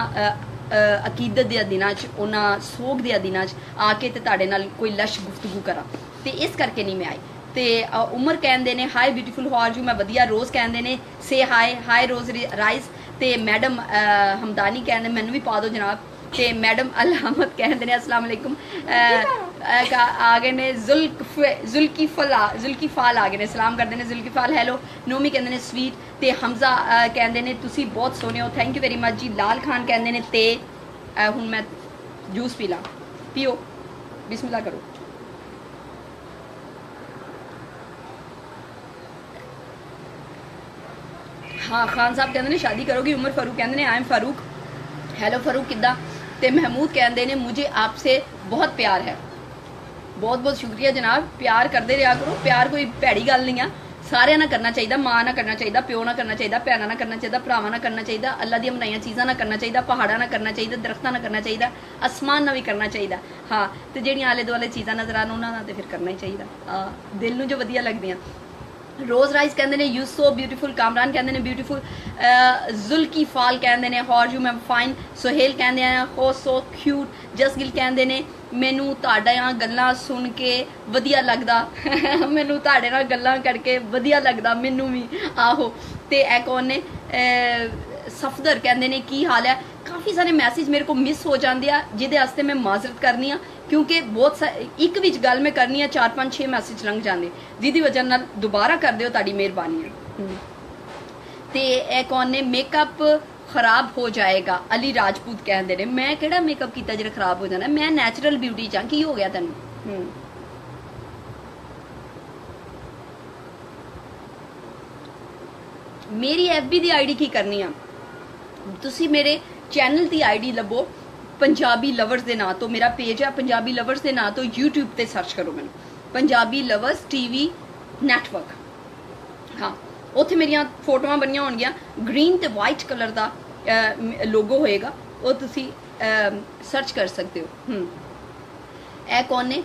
Speaker 1: ਅਕੀਦਤ ਦੇ ਦਿਨਾਂ 'ਚ, ਉਹਨਾਂ ਸੋਗ ਦੇ ਦਿਨਾਂ 'ਚ ਆ ਕੇ ਤੇ ਤੁਹਾਡੇ ਨਾਲ ਕੋਈ ਲਸ਼ ਗੁਫ਼ਤਗੂ ਕਰਾਂ, ਤੇ ਇਸ ਕਰਕੇ ਨਹੀਂ ਮੈਂ ਆਈ। ਤੇ ਉਮਰ ਕਹਿੰਦੇ ਨੇ high beautiful how are you, ਮੈਂ ਵਧੀਆ। ਰੋਜ਼ ਕਹਿੰਦੇ ਨੇ ਸੇ ਹਾਈ ਰੋਜ਼ ਰਾਈਜ਼। ਤੇ ਮੈਡਮ ਹਮਦਾਨੀ ਕਹਿੰਦੇ ਮੈਨੂੰ ਵੀ ਪਾ ਦਿਓ ਜਨਾਬ। ਤੇ ਮੈਡਮ ਅਲਹਮਦ ਕਹਿੰਦੇ ਨੇ ਅਸਲਾਮ ਵਾਲੇਕੁਮ। ਆ ਗਏ ਨੇ ਜ਼ੁਲਕੀਫਾਲ ਆ ਗਏ ਨੇ, ਸਲਾਮ ਕਰਦੇ ਨੇ ਜ਼ੁਲਕੀਫਾਲ ਹੈਲੋ। ਨੋਮੀ ਕਹਿੰਦੇ ਨੇ ਸਵੀਟ। ਤੇ ਹਮਜ਼ਾ ਕਹਿੰਦੇ ਨੇ ਤੁਸੀਂ ਬਹੁਤ ਸੋਹਣੇ ਹੋ, ਥੈਂਕ ਯੂ ਵੈਰੀ ਮਚ ਜੀ। ਲਾਲ ਖਾਨ ਕਹਿੰਦੇ ਨੇ ਤੇ ਹੁਣ ਮੈਂ ਜੂਸ ਪੀ ਲਾਂ, ਪੀਓ, ਬਿਸਮਿਲ੍ਲਾ ਕਰੋ। हाँ खान साहब कहते हैं शादी करोगी। उमर फारूक कहते हैं I am Farooq. Hello Farooq किदा। ते महमूद कहते हैं मुझे आपसे बहुत प्यार है। बहुत बहुत शुक्रिया जनाब, प्यार करते रहा करो। प्यार कोई भैड़ी गल नहीं है, सारे ना करना चाहिए। माँ ना करना चाहिए, प्यो ना करना चाहिए, भैन ना करना चाहिए, भरावां ना करना चाहिए, अल्लाह दी बनाई चीज़ां ना करना चाहिए, पहाड़ा ना करना चाहिए, दरख्तां ना करना चाहिए, आसमान ना भी करना चाहिए। हाँ तो जिहड़ियां आले दुआले चीज़ां नज़र आन उन्हां नाल ते फिर करना ही चाहिए। दिल नूं जो वधिया लगदियां रोज राइज कहते हैं यू सो ब्यूटीफुल, कामरान कहते हैं ब्यूटीफुल, जुल्की फाल कहते हैं हाउ यू, मैं फाइन, सोहेल कहते हैं हो सो क्यूट, जसगिल कहते हैं मैनू ਤੁਹਾਡੀਆਂ ਗੱਲਾਂ ਸੁਣ ਕੇ ਵਧੀਆ ਲੱਗਦਾ ਮੈਨੂੰ ਤੁਹਾਡੇ ਨਾਲ ਗੱਲਾਂ ਕਰਕੇ ਵਧੀਆ ਲੱਗਦਾ ਮੈਨੂੰ ਵੀ ਆਹੋ। ਤੇ ਇਹ ਕੌਣ ਨੇ ਸਫਦਰ ਕਹਿੰਦੇ ਨੇ ਕੀ ਹਾਲ ਹੈ। ਕਾਫੀ ਸਾਰੇ ਮੈਸੇਜ ਮੇਰੇ ਕੋ ਮਿਸ ਹੋ ਜਾਂਦੇ ਆ ਜਿਹਦੇ ਵਾਸਤੇ ਮੈਂ ਮਾਜ਼ਰਤ ਕਰਨੀ ਆ ਕਿਉਂਕਿ ਬਹੁਤ ਇੱਕ ਵਿੱਚ ਗੱਲ ਮੈਂ ਕਰਨੀ ਆ 4 5 6 ਮੈਸੇਜ ਲੰਘ ਜਾਂਦੇ ਜਿਹਦੀ ਵਜ੍ਹਾ ਨਾਲ ਦੁਬਾਰਾ ਕਰ ਦਿਓ, ਤੁਹਾਡੀ ਮਿਹਰਬਾਨੀ ਹੈ। ਤੇ ਇਹ ਕੌਣ ਨੇ ਮੇਕਅਪ ਖਰਾਬ ਹੋ ਜਾਏਗਾ, ਅਲੀ ਰਾਜਪੂਤ ਕਹਿੰਦੇ ਨੇ ਮੈਂ ਕਿਹੜਾ ਮੇਕਅਪ ਕੀਤਾ ਜਿਹੜਾ ਖਰਾਬ ਹੋ ਜਾਣਾ, ਮੈਂ ਨੈਚੁਰਲ ਬਿਊਟੀ ਚਾਂ, ਕੀ ਹੋ ਗਿਆ ਤੈਨੂੰ। ਮੇਰੀ FB ਦੀ ਆਈਡੀ ਕੀ ਕਰਨੀ ਆ, ਤੁਸੀਂ ਮੇਰੇ ਚੈਨਲ ਦੀ ਆਈਡੀ ਲੱਭੋ ਪੰਜਾਬੀ ਲਵਰਸ ਦੇ ਨਾਂ ਤੋਂ, ਮੇਰਾ ਪੇਜ ਹੈ ਪੰਜਾਬੀ ਲਵਰਸ ਦੇ ਨਾਂ ਤੋਂ, YouTube ਤੇ ਸਰਚ ਕਰੋ ਮੈਨੂੰ ਪੰਜਾਬੀ ਲਵਰਸ TV ਨੈਟਵਰਕ, ਹਾਂ ਉੱਥੇ ਮੇਰੀਆਂ ਫੋਟੋਆਂ ਬਣੀਆਂ ਹੋਣਗੀਆਂ, ਗ੍ਰੀਨ ਤੇ ਵਾਈਟ ਕਲਰ ਦਾ ਲੋਗੋ ਹੋਏਗਾ, ਉਹ ਤੁਸੀਂ ਸਰਚ ਕਰ ਸਕਦੇ ਹੋ। ਇਹ ਕੌਣ ਨੇ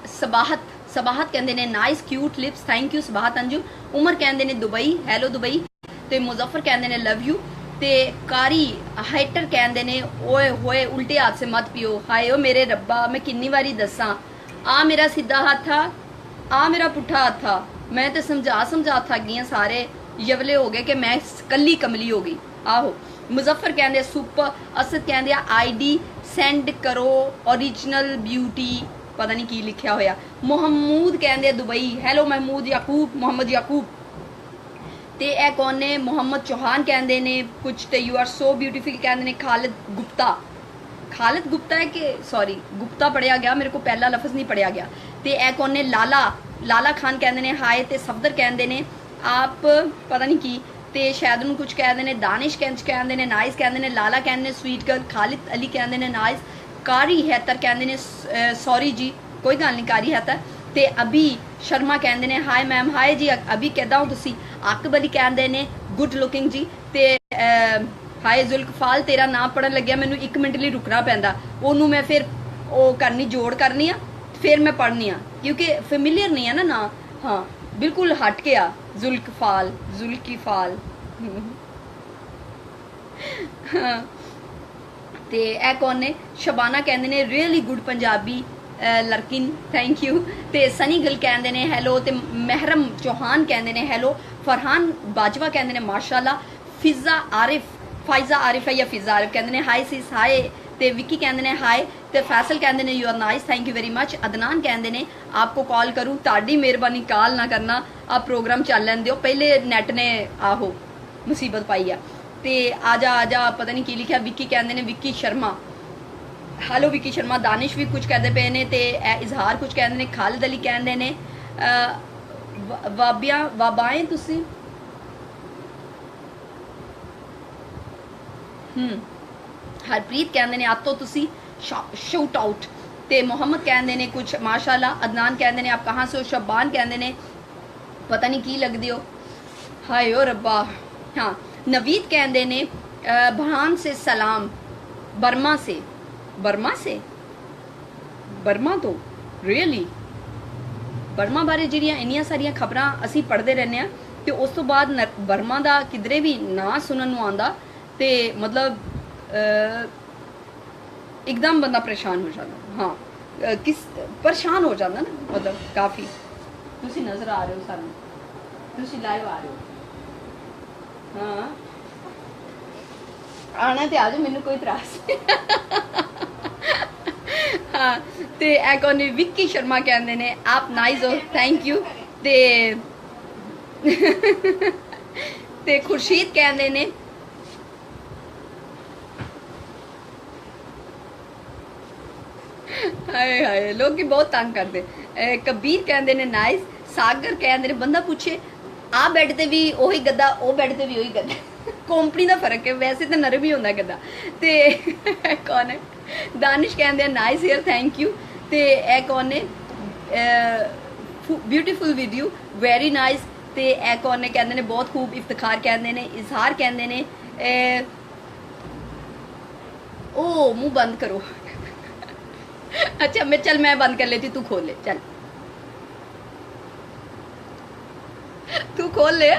Speaker 1: ਸਬਾਹਤ ਕਹਿੰਦੇ ਨੇ nice cute lips, thank you Sabahat Anju. Umar ਕਹਿੰਦੇ ਨੇ ਦੁਬਈ, ਹੈਲੋ ਦੁਬਈ। ਤੇ ਮੁਜ਼ੱਫਰ ਕਹਿੰਦੇ ਨੇ ਲਵ ਯੂ। ਤੇ ਕਾਰੀ ਹਾਈਟਰ ਕਹਿੰਦੇ ਨੇ ਓਏ ਹੋਏ ਉਲਟੇ ਹੱਥ ਸੇ ਮਤ ਪੀਓ, ਹਾਏ ਓ ਮੇਰੇ ਰੱਬਾ ਮੈਂ ਕਿੰਨੀ ਵਾਰੀ ਦੱਸਾਂ, ਆ ਮੇਰਾ ਸਿੱਧਾ ਹੱਥ ਆ, ਆ ਮੇਰਾ ਪੁੱਠਾ ਹੱਥ ਆ, ਮੈਂ ਤੇ ਸਮਝਾ ਥੱਕ ਗਈ ਆ, ਸਾਰੇ ਯਵਲੇ ਹੋ ਗਏ ਕਿ ਮੈਂ ਕੱਲੀ ਕਮਲੀ ਹੋ ਗਈ ਆਹੋ। ਮੁਜ਼ੱਫਰ ਕਹਿੰਦੇ ਸੁਪਰ, ਅਸਦ ਕਹਿੰਦੇ ਆਈਡੀ ਸੈਂਡ ਕਰੋ ओरिजिनल ਬਿਊਟੀ, ਪਤਾ ਨਹੀਂ ਕੀ ਲਿਖਿਆ ਹੋਇਆ। ਮੁਹੰਮਦ ਕਹਿੰਦੇ ਦੁਬਈ, ਹੈਲੋ ਮਹਿਮੂਦ ਯਾਕੂਬ, ਮੁਹੰਮਦ ਯਾਕੂਬ। ਤੇ ਇਹ ਕੌਣ ਨੇ ਮੁਹੰਮਦ ਚੌਹਾਨ ਕਹਿੰਦੇ ਨੇ ਕੁਝ, ਤੇ ਯੂ ਆਰ ਸੋ ਬਿਊਟੀਫੁਲ ਕਹਿੰਦੇ ਨੇ ਖਾਲਿਦ ਗੁਪਤਾ, ਖਾਲਿਦ ਗੁਪਤਾ ਹੈ ਕਿ ਸੌਰੀ ਗੁਪਤਾ ਪੜਿਆ ਗਿਆ, ਮੇਰੇ ਕੋ ਪਹਿਲਾ ਲਫ਼ਜ਼ ਨਹੀਂ ਪੜਿਆ ਗਿਆ। ਤੇ ਇਹ ਕੌਣ ਨੇ ਲਾਲਾ ਖਾਨ ਕਹਿੰਦੇ ਨੇ ਹਾਏ। ਤੇ ਸਫਦਰ ਕਹਿੰਦੇ ਨੇ ਆਪ ਪਤਾ ਨਹੀਂ ਕੀ, ਤੇ ਸ਼ਾਇਦ ਨੂੰ ਕੁਝ ਕਹਿੰਦੇ ਨੇ, ਦਾਨਿਸ਼ ਕਹਿੰਦੇ ਨੇ ਨਾਈਸ ਕਹਿੰਦੇ ਨੇ, ਲਾਲਾ ਕਹਿੰਦੇ ਨੇ ਸਵੀਟ ਗਰਲ, ਖਾਲਿਦ ਅਲੀ ਕਹਿੰਦੇ ਨੇ ਨਾਈਸ, ਕਾਰੀ ਹੈਤਰ ਕਹਿੰਦੇ ਨੇ ਸੌਰੀ ਜੀ ਕੋਈ ਗੱਲ ਨਹੀਂ ਕਾਰੀ ਹੈਤਰ। ਤੇ ਅਭੀ ਸ਼ਰਮਾ ਕਹਿੰਦੇ ਨੇ ਹਾਈ ਮੈਮ, ਹਾਈ ਜੀ ਅਭੀ ਕਿੱਦਾਂ ਹੋ ਤੁਸੀਂ। ਆਕਬ ਅਲੀ ਕਹਿੰਦੇ ਨੇ ਗੁੱਡ ਲੁਕਿੰਗ ਜੀ। ਤੇ ਹਾਈ ਜ਼ੁਲਕਫਾਲ, ਤੇਰਾ ਨਾਮ ਪੜਨ ਲੱਗਿਆ ਮੈਨੂੰ 1 ਮਿੰਟ ਲਈ ਰੁਕਣਾ ਪੈਂਦਾ, ਉਹਨੂੰ ਮੈਂ ਫਿਰ ਉਹ ਕਰਨੀ ਜੋੜ ਕਰਨੀ ਆ ਫਿਰ ਮੈਂ ਪੜ੍ਹਨੀ ਆ ਕਿਉਂਕਿ ਫੈਮਿਲੀਅਰ ਨਹੀਂ ਹੈ ਨਾ। ਹਾਂ ਬਿਲਕੁਲ ਹਟ ਕੇ ਆ, ਜ਼ੁਲਕਫਾਲ ਤੇ ਇਹ ਕੌਣ ਨੇ ਸ਼ਬਾਨਾ ਕਹਿੰਦੇ ਨੇ ਰੀਅਲੀ ਗੁੱਡ ਪੰਜਾਬੀ ਲੜਕਿਨ, ਥੈਂਕ ਯੂ। ਤੇ ਸਨੀ ਗਿਲ ਕਹਿੰਦੇ ਨੇ ਹੈਲੋ। ਤੇ ਮਹਿਰਮ ਚੌਹਾਨ ਕਹਿੰਦੇ ਨੇ ਹੈਲੋ। ਫਰਹਾਨ ਬਾਜਵਾ ਕਹਿੰਦੇ ਨੇ ਮਾਸ਼ਾਅੱਲਾ। ਫਾਇਜ਼ਾ ਆਰਿਫ ਹੈ ਜਾਂ ਫਿਜ਼ਾ ਆਰਿਫ ਕਹਿੰਦੇ ਨੇ ਹਾਈ ਸਿਸ, ਹਾਈ। ਤੇ ਵਿੱਕੀ ਕਹਿੰਦੇ ਨੇ ਹਾਈ। ਤੇ ਫੈਸਲ ਕਹਿੰਦੇ ਨੇ you are nice, thank you very much. Adnan ਕਹਿੰਦੇ ਨੇ ਆਪਕੋ ਕਾਲ ਕरूँ, ਤੁਹਾਡੀ ਮਿਹਰਬਾਨੀ ਕਾਲ ਨਾ ਕਰਨਾ, ਆ ਪ੍ਰੋਗਰਾਮ ਚੱਲ ਲੈਣ ਦਿਓ, ਪਹਿਲੇ ਨੈਟ ਨੇ ਆਹੋ ਮੁਸੀਬਤ ਪਾਈ ਆ। ਤੇ ਆਜਾ ਪਤਾ ਨਹੀਂ ਕੀ ਲਿਖਿਆ। ਵਿੱਕੀ ਕਹਿੰਦੇ ਨੇ ਵਿੱਕੀ ਸ਼ਰਮਾ, ਹੈਲੋ ਵਿੱਕੀ ਸ਼ਰਮਾ। ਦਾਨਿਸ਼ ਵੀ ਕੁਝ ਕਹਿੰਦੇ ਪਏ ਨੇ। ਤੇ ਇਜ਼ਹਾਰ ਕੁਝ ਕਹਿੰਦੇ ਨੇ। ਖਾਲਿਦ ਅਲੀ ਕਹਿੰਦੇ ਨੇ ਵਾਬਾਏ ਤੁਸੀਂ ਹਰਪ੍ਰੀਤ ਕਹਿੰਦੇ ਨੇ ਆਤੋ ਤੁਸੀਂ ਸ਼ੂਟ ਆਊਟ। ਤੇ ਮੁਹੰਮਦ ਕਹਿੰਦੇ ਨੇ ਕੁਝ ਮਾਸ਼ਾਅੱਲਾ। ਅਦਨਾਨ ਕਹਿੰਦੇ ਨੇ ਆਪ ਕਹਾਂ ਸੇ ਹੋ। ਸ਼ਬਾਨ ਕਹਿੰਦੇ ਨੇ ਪਤਾ ਨਹੀਂ ਕੀ ਲੱਗਦੇ ਹੋ, ਹਾਏ ਓ ਰੱਬਾ। ਹਾਂ ਨਵੀਦ ਕਹਿੰਦੇ ਨੇ ਬਹਾਨ ਸੇ ਸਲਾਮ, ਬਰਮਾ ਤੋਂ ਰੀਅਲੀ ਬਰਮਾ ਬਾਰੇ ਜਿਹੜੀਆਂ ਇੰਨੀਆਂ ਸਾਰੀਆਂ ਖਬਰਾਂ ਅਸੀਂ ਪੜ੍ਹਦੇ ਰਹਿੰਦੇ ਆ ਤੇ ਉਸ ਤੋਂ ਬਾਅਦ ਬਰਮਾ ਦਾ ਕਿਧਰੇ ਵੀ ਨਾਂ ਸੁਣਨ ਨੂੰ ਆਉਂਦਾ ਤੇ ਮਤਲਬ ਇੱਕਦਮ ਬੰਦਾ ਪਰੇਸ਼ਾਨ ਹੋ ਜਾਂਦਾ। ਹਾਂ ਕਿਸ ਪਰੇਸ਼ਾਨ ਹੋ ਜਾਂਦਾ ਨਾ, ਮਤਲਬ ਕਾਫੀ। ਤੁਸੀਂ ਨਜ਼ਰ ਆ ਰਹੇ ਹੋ ਸਾਨੂੰ, ਤੁਸੀਂ ਲਾਈਵ ਆ ਰਹੇ ਹੋ। ਹਾਂ ਆਣਾ ਤੇ ਆ ਜਾਓ, ਮੈਨੂੰ ਕੋਈ ਇਤਰਾਜ਼ ਨਹੀਂ। ਹਾਂ ਤੇ ਇਹ ਕੌਣ ਨੇ ਵਿੱਕੀ ਸ਼ਰਮਾ ਕਹਿੰਦੇ ਨੇ ਆਪ ਨਾਈਸ ਹੋ, ਥੈਂਕ ਯੂ। ਤੇ ਖੁਰਸ਼ੀਦ ਕਹਿੰਦੇ ਨੇ ਹਾਏ ਹਾਏ ਲੋਕੀ ਬਹੁਤ ਤੰਗ ਕਰਦੇ। ਕਬੀਰ ਕਹਿੰਦੇ ਨੇ ਨਾਈਸ। ਸਾਗਰ ਕਹਿੰਦੇ ਨੇ ਬੰਦਾ ਪੁੱਛੇ ਆ ਬੈੱਡ ਤੇ ਵੀ ਉਹੀ ਗੱਦਾ, ਉਹ ਬੈੱਡ ਤੇ ਵੀ ਉਹੀ ਗੱਦਾ, ਕੰਪਨੀ ਦਾ ਫਰਕ ਹੈ, ਵੈਸੇ ਤਾਂ ਨਰਮ ਹੀ ਹੁੰਦਾ ਗੱਦਾ। ਤੇ ਕੌਣ ਹੈ ਦਾਨਿਸ਼ ਕਹਿੰਦੇ ਨਾਈਸ ਹੀਅਰ, ਥੈਂਕ ਯੂ। ਤੇ ਇਹ ਕੌਣ ਨੇ ਬਿਊਟੀਫੁਲ ਵੀਡੀਓ, ਵੈਰੀ ਨਾਈਸ। ਤੇ ਇਹ ਕੌਣ ਨੇ ਕਹਿੰਦੇ ਨੇ ਬਹੁਤ ਖੂਬ। ਇਫਤਖਾਰ ਕਹਿੰਦੇ ਨੇ। ਇਜ਼ਹਾਰ ਕਹਿੰਦੇ ਨੇ ओ मुंह बंद करो। अच्छा मैं चल मैं बंद कर लेती, तू खोल ले चल। खोल ले।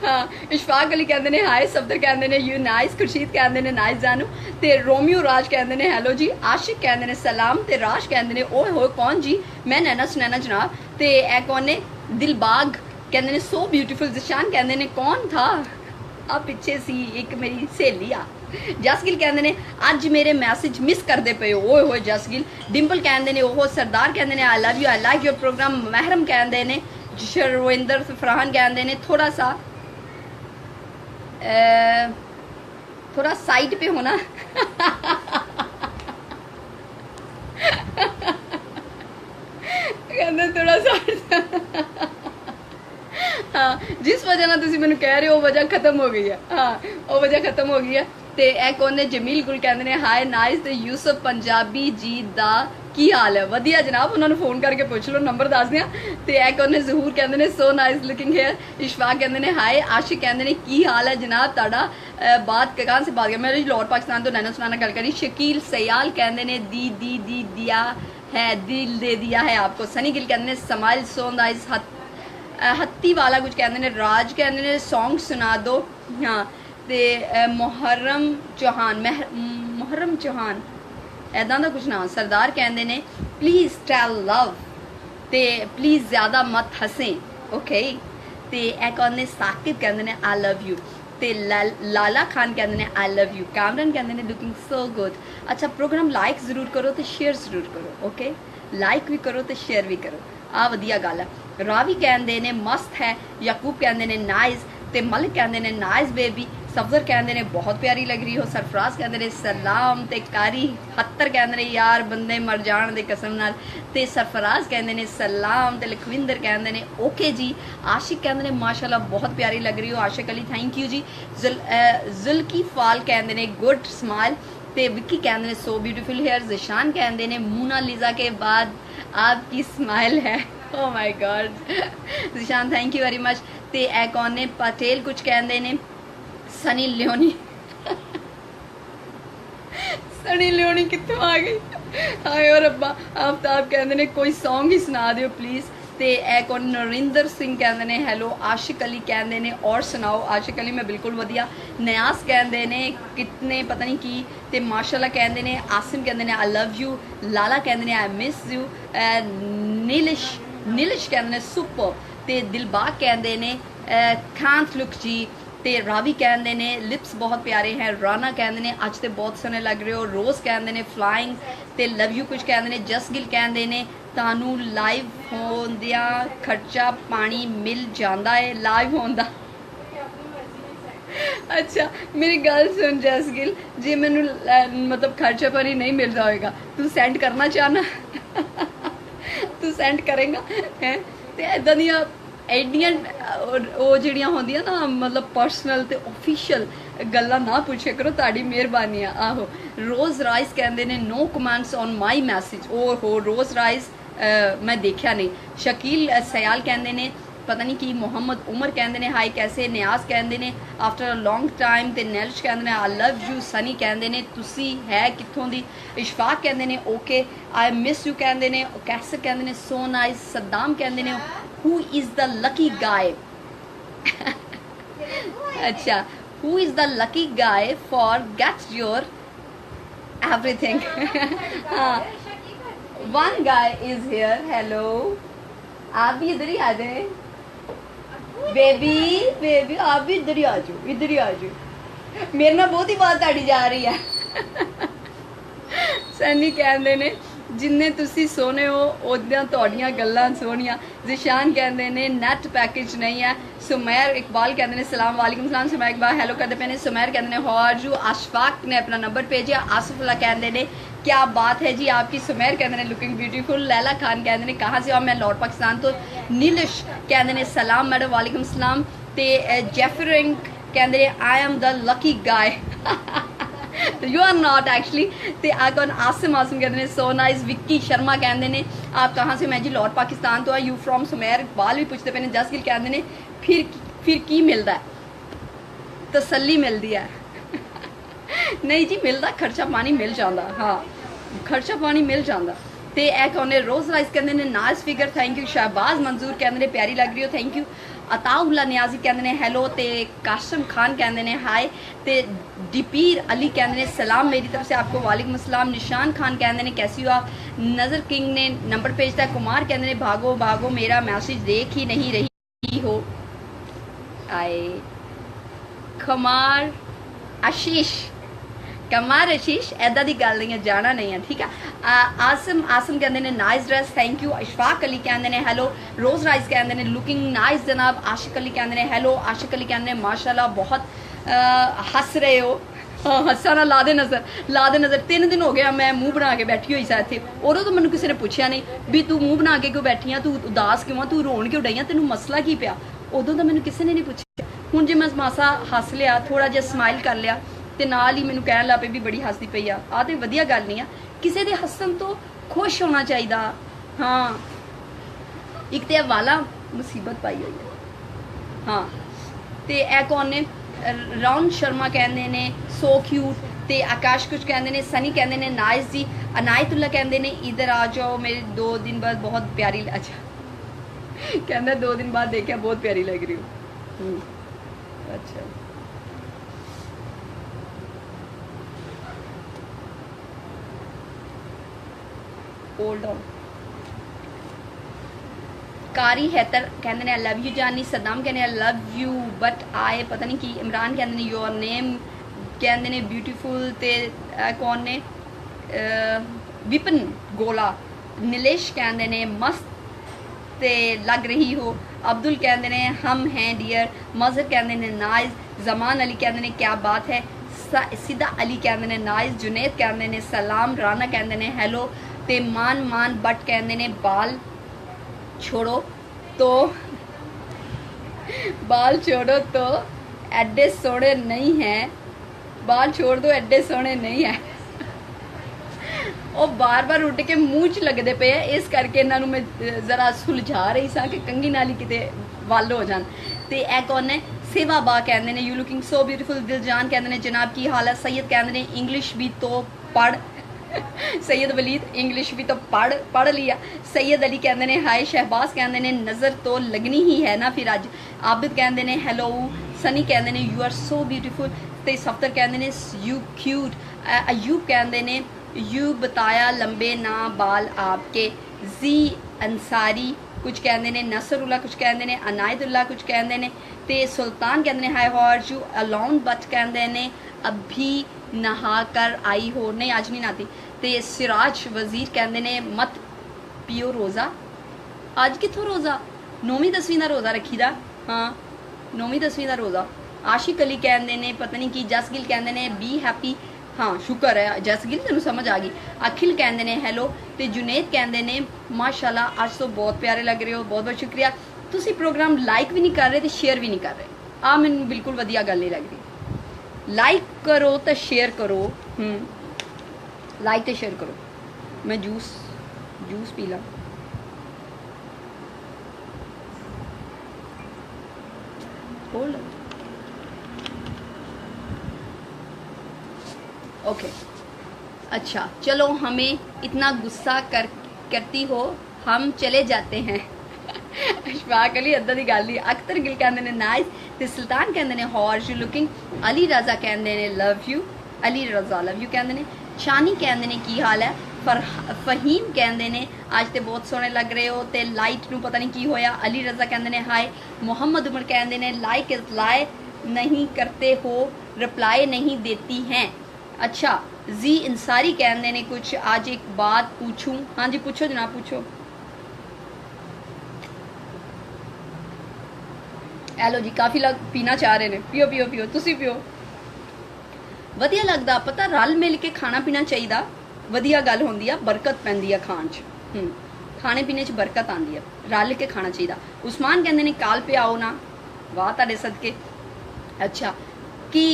Speaker 1: हाँ इशफाक अली कहते हैं हाय, सफदर कहते हैं यू नाइस, खुर्शीद कहते हैं नाइस जानू, ते रोमियो राज कहते हैं हेलो जी, आशिक कहते हैं सलाम, ते राज कहते हैं ओए होए कौन जी, मैं नैना सुनैना जनाब, ते ए कौन ने दिलबाग कहते हैं सो ब्यूटीफुल, जिशान कहते हैं कौन था आ पिछे सी एक मेरी सहेली आ, जसगिल कहते हैं अज मेरे मैसेज मिस करते पे हो, ओए होए जसगिल, डिंपल कहते हैं ओहो, सरदार कहते हैं I love you, I like your programme, Mahram कहते हैं, शर्विंदर फरहान कहते हैं थोड़ा साइड पे होना कहते थोड़ा सा हाँ जिस वजह ना तुसी मैनू कह रहे हो वजह खत्म हो गई है, हाँ वो वजह खत्म हो गई है। ते ए कौन ने जमील गुल कहते हैं हाय नाइस, ते यूसुफ पंजाबी जी दा की हाल है, वधिया जनाब, उन्होंने फोन करके पूछ लो, नंबर दस दिया। ते ए कौन ने जहूर कहते हैं so nice looking hair, Ishfaq कहते हैं हाय, आशिक कहते हैं की हाल है जनाब ताड़ा, बात कहाँ से बात किया, मैं लाहौर पाकिस्तान तो नैना सुनाना गल करी, शकील सयाल कहते हैं दी दिया है, दिल दे दिया है आपको, सनी गिल कहते हैं स्माइल सो नाइस, हत्ती वाला कुछ कहते हैं, राज कहते हैं सॉन्ग सुना दो, हाँ ते मुहर्रम चौहान ऐदा का कुछ ना, सरदार कहते हैं प्लीज़ टेल लव, ते प्लीज़ ज़्यादा मत हंसें, ओके, ते ए कौन ने साकिब कहते हैं आई लव यू, ते लाला खान कहते हैं आई लव यू, कामरन कहते हैं लुकिंग सो गुड, अच्छा प्रोग्राम लाइक ज़रूर करो तो शेयर ज़रूर करो, ओके लाइक भी करो तो शेयर भी करो, आ वधिया गल है। रावी कहते हैं मस्त है, यकूब कहते हैं नाइस, ते मलिक कहते हैं नाइस बेबी, सफदर कहते हैं बहुत प्यारी लग रही हो, सरफराज कहते हैं सलाम, ते कारी हत्तर कहते हैं यार बंदे मर जान दे कसम नाल, ते सरफराज कहते हैं सलाम, ते लखविंदर कहते हैं ओके जी, आशिक कहते हैं माशाल्लाह बहुत प्यारी लग रही हो, आशिक अली थैंक यू जी, जुल्की फाल कहते हैं गुड स्माइल, ते विक्की कहते हैं सो ब्यूटीफुल हेयर, जिशान कहते हैं मोनालिसा के बाद आपकी स्माइल है, oh my god Zeeshan thank you very much, ते ए कौन ने पटेल कुछ कहते हैं सनी लियोनी सनी लियोनी कितों आ गई, हाय और रब्बा, आफ्ताब कहते हैं कोई सॉन्ग ही सुना दियो प्लीज़, ते ए कौन नरिंदर सिंह कहते हैं हेलो, आशिक अली कहते हैं और सुनाओ, आशिक अली मैं बिल्कुल वधिया, न्यास कहते हैं कितने पता नहीं की, ते माशाल्लाह कहते हैं, आसिम कहते हैं आई लव यू, लाला कहते हैं आई मिस यू, नीलिश कहते हैं सुपर, ते दिलबाग कहते हैं कांट लुक जी, ते रावी कहते हैं लिप्स बहुत प्यारे हैं, राना कहते हैं अज तो बहुत सोहने लग रहे हो, रोज़ कहते हैं फ्लाइंग, ते लव यू कुछ कहते हैं, जसगिल कहते हैं तानू लाइव होंदिया खर्चा पानी मिल जाता है, लाइव होंदा अच्छा मेरी गल सुन जसगिल, जे मैनू मतलब खर्चा पानी नहीं मिलता होएगा तू सेंड करना चाहना तू सेंड करेगा है, ते इदां दियां एडियां वो जिहड़ियां होंदियां ना मतलब पर्सनल ते ऑफिशियल गल्लां ना पूछे करो, ताड़ी मेहरबानी है। आहो रोज़ राइस कहते हैं no comments on my message, ओ हो रोज़ राइस मैं देखा नहीं, शकील सयाल कहते हैं पता नहीं कि, मोहम्मद उमर कहते हैं हाई कैसे, न्याज कहते हैं आफ्टर अ लॉन्ग टाइम, ते नैलिश कहते हैं आई लव यू, सनी कहते हैं तुसी है कित्थों दी, इशफाक कहते हैं ओके आई मिस यू कहते हैं, कैसे कहते हैं सो नाइस, सद्दाम कहते हैं who is the lucky guy अच्छा who is the lucky guy for gets your everything हाँ one guy is here, hello आप भी इधर ही आ जाए बेबी आप भी इधर ही आ जाओ, इधर ही आ जाओ, मेरे ना बहुत ही बात ताड़ी जा रही है सनी कहते ने जिन्ने तुसी सोने हो उद्यां तुहाड़ियां गल्लां सोहणियां, जिशान कहते हैं नैट पैकेज नहीं है, सुमैर इकबाल कहते हैं सलाम वालेकुम सलाम, सुमैर इकबाल हेलो करते पे, सुमैर कहते हैं हाउ आर यू, अशफाक ने अपना नंबर भेजा, आसफुल्ला कहते हैं क्या बात है जी आपकी, सुमैर कहते हैं लुकिंग ब्यूटीफुल, लैला खान कहते हैं कहाँ से हो, मैं लाहौर पाकिस्तान तो, नीलिश कहते हैं सलाम मैडम वालेकुम सलाम, ते जेफरिंग कहते हैं I am the lucky guy you are not actually, ते आकन आसिम कहते हैं सो नाइस, विक्की शर्मा कहते हैं आप कहाँ से, मैं जी लाहौर पाकिस्तान तो, यू फ्रॉम सुमैर इकबाल भी पूछते पे, जसगिल कहते हैं फिर की मिलता है, तसल्ली मिलती है नहीं जी मिलता, खर्चा पानी मिल जाता, हाँ खर्चा पानी मिल जाता, ते ए कौन रोज़ राइस कहते हैं nice figure thank you, Shahbaz Manzoor कहते हैं प्यारी लग रही हो थैंक यू, ਅਤਾਉਲਾ ਨਿਆਜ਼ੀ ਕਹਿੰਦੇ ਨੇ ਹੈਲੋ, ਤੇ ਕਾਸ਼ਮ ਖਾਨ ਕਹਿੰਦੇ ਨੇ ਹਾਈ, ਤੇ डिपीर अली कहते हैं सलाम मेरी तरफ से आपको, वालेकुम अस्सलाम। निशान खान कहते हैं कैसी हो आप। नज़र किंग ने नंबर भेजता है। कुमार कहते हैं भागो भागो मेरा मैसेज देख ही नहीं रही हो। आए कुमार आशीष, कमार आशीष ऐदा दी गल नहीं है, जाना नहीं है, ठीक है। आसम आसम कहते हैं nice dress, thank you. Ashfaq Ali कहते हैं हेलो। रोज राइस कहते हैं लुकिंग नाइस जनाब। आशिक अली कहते हैं हेलो। आशिक अली कहते हैं माशाल्लाह बहुत हस रहे हो। हाँ हसा ना ला दे नज़र, ला दे नज़र। 3 दिन हो गया मैं मूँह बना के बैठी हुई सा इत्थे, उदों तो मैंने किसी ने पूछा नहीं भी तू मूँह बना के क्यों बैठी है, तू उदास क्यों, तू रोन क्यों डई है, तेनों मसला की पिया, उदों तो मैंने किसी ने नहीं पूछा। हुण जे मैं मासा हस लिया, थोड़ा जिहा स्माइल कर लिया, ते नाल ही मैनूं कहण लग पे भी बड़ी हसदी पई आ ते वधिया गल नहीं आ। किसी दे हसन तो खुश होना चाहिए। हाँ एक तो वाला मुसीबत पाई हुई है। हाँ ते ए कौन ने, राउंड शर्मा कहते ने सो क्यूट, ते आकाश कुछ कहते ने, सनी कहते ने नाइस जी। अनायतुल्ला कहते ने इधर आ जाओ मेरे 2 दिन बाद बहुत प्यारी, अच्छा कहते 2 दिन बाद देखा बहुत प्यारी लग रही हूँ। अच्छा होल्ड ऑन। कारी हैतर कहते हैं आई लव यू जानी। सदाम कहते हैं आई लव यू बट आए पता नहीं कि। इमरान कहते हैं योर नेम कहते हैं ब्यूटीफुल, ते कौन ने विपिन गोला। नीलेश कहते हैं मस्त ते लग रही हो। अब्दुल कहते हैं हम हैं डियर। मजहर कहते हैं नाइस। जमान अली कहते हैं क्या बात है। सिदा अली कहते हैं नाइस। जुनेद कहते हैं सलाम। राना कहते हैं हेलो, ते मान मान बट कहते हैं बाल छोड़ो तो बाल छोड़ो तो एडे सोने नहीं है, बाल छोड़ दो एडे सोने नहीं है। ਉਹ ਬਾਰ-ਬਾਰ ਉੱਡ ਕੇ ਮੂੰਹ 'ਚ ਲੱਗਦੇ ਪਏ ਆ, ਇਸ ਕਰਕੇ ਇਹਨਾਂ ਨੂੰ ਮੈਂ ਜ਼ਰਾ ਸੁਲਝਾ ਰਹੀ ਸਾਂ ਕਿ ਕੰਗੀ ਨਾਲ ਹੀ ਕਿਤੇ ਵੱਲ ਹੋ ਜਾਣ। ਤੇ ਇਹ ਕੌਣ ਨੇ, सेवा बा कहते हैं यू लुकिंग सो ब्यूटीफुल। दिलजान कहते हैं जनाब की हाल है। सैयद कहते हैं इंग्लिश भी तो पढ़। सैयद वलीद इंग्लिश भी तो पढ़ लिया। सैयद अली कहते हैं हाय। शहबाज कहते हैं नज़र तो लगनी ही है ना फिर अज। आबिद कहते हैं हेलो। सनी कहते हैं यू आर सो ब्यूटीफुल। ते सफ्तर कहते हैं यू क्यूट। अयूब कहते हैं यू बताया लंबे ना बाल आपके। जी अंसारी कुछ कहते हैं। नसरुल्ला कुछ कहते हैं। अनायतुल्ला कुछ कहते हैं। ते सुल्तान कहते हैं हाय हाउ आर यू अलोन बट कहते हैं अभी नहा कर आई हो। नहीं आज नहीं नहाती। ते सिराज वजीर कहते हैं मत पियो रोज़ा। अज कितों रोज़ा, 9वीं 10वीं का रोज़ा रखी दा। हाँ 9वीं 10वीं का रोज़ा। आशिक अली कहते हैं पता नहीं की। जसगिल कहते हैं बी हैप्पी। हाँ शुक्र है जसगिल तेन समझ आ गई। अखिल कहते हैं हेलो। तो जुनेद कहते हैं माशाल्लाह आज तो बहुत प्यारे लग रहे हो, बहुत बहुत शुक्रिया। तुसी प्रोग्राम लाइक भी नहीं कर रहे तो शेयर भी नहीं कर रहे, आ मैनू बिल्कुल वधिया गल नहीं लग रही। लाइक करो तो शेयर करो। लाइक तो शेयर करो। मैं जूस पी ला। ओके अच्छा चलो, हमें इतना गुस्सा करती हो, हम चले जाते हैं। अशफाक अली अद्दा दी गल नहीं। अख्तर गिल कहते हैं नाइस। ते सुल्तान कहते हैं how are you looking. Ali Raza कहते हैं love you. Ali Raza love you कहते हैं। शानी कहते हैं की हाल है। फहीम कहते हैं आज तो बहुत सोहने लग रहे हो। ते लाइट नू पता नहीं की होया। अली रजा कहते हैं हाय। मोहम्मद उमर कहते हैं लाइक लाए नहीं करते हो, रिप्लाई नहीं देती हैं। अच्छा जी इंसारी कहते हैं कुछ आज एक बात पूछूं। हाँ जी पूछो जनाब पूछो। हेलो जी काफ़ी लोग पीना चाह रहे हैं। पियो पियो पियो, तुसी पियो। वधिया लगता पता रल मिल के खाना पीना चाहिए। वधिया गल होंदी आ, बरकत पैंदी आ खाण च। खाने पीने च बरकत आंदी है, रल के खाना चाहिए। उस्मान कहते हैं काल पे आओ ना। वाह तुहाडे सदके। अच्छा की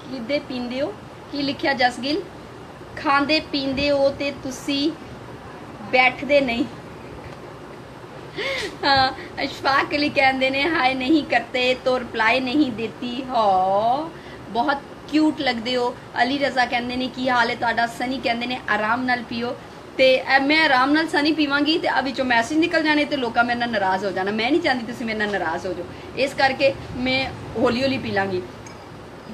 Speaker 1: किदे पींदे हो की लिखिया जसगिल। खांदे पींदे हो ते तुसी बैठदे नहीं। हाँ अशफाक अली कहते हैं हाय नहीं करते तो रिप्लाई नहीं देती हो, बहुत क्यूट लगते हो। अली रजा कहते हैं की हाल है तुहाडा। सनी कहते हैं आराम नाल पियो। ਤੇ ਮੈਂ ਆਰਾਮ ਨਾਲ ਸਨੀ ਪੀਵਾਂਗੀ ਤੇ ਆ ਵਿੱਚੋਂ ਮੈਸੇਜ ਨਿਕਲ ਜਾਣੇ ਤੇ ਲੋਕਾਂ ਮੇਰੇ ਨਾਲ ਨਾਰਾਜ਼ ਹੋ ਜਾਣਾ। ਮੈਂ ਨਹੀਂ ਚਾਹੁੰਦੀ ਤੁਸੀਂ ਮੇਰੇ ਨਾਲ ਨਾਰਾਜ਼ ਹੋ ਜਾਓ, ਇਸ ਕਰਕੇ ਮੈਂ ਹੌਲੀ ਹੌਲੀ ਪੀ ਲਾਂਗੀ।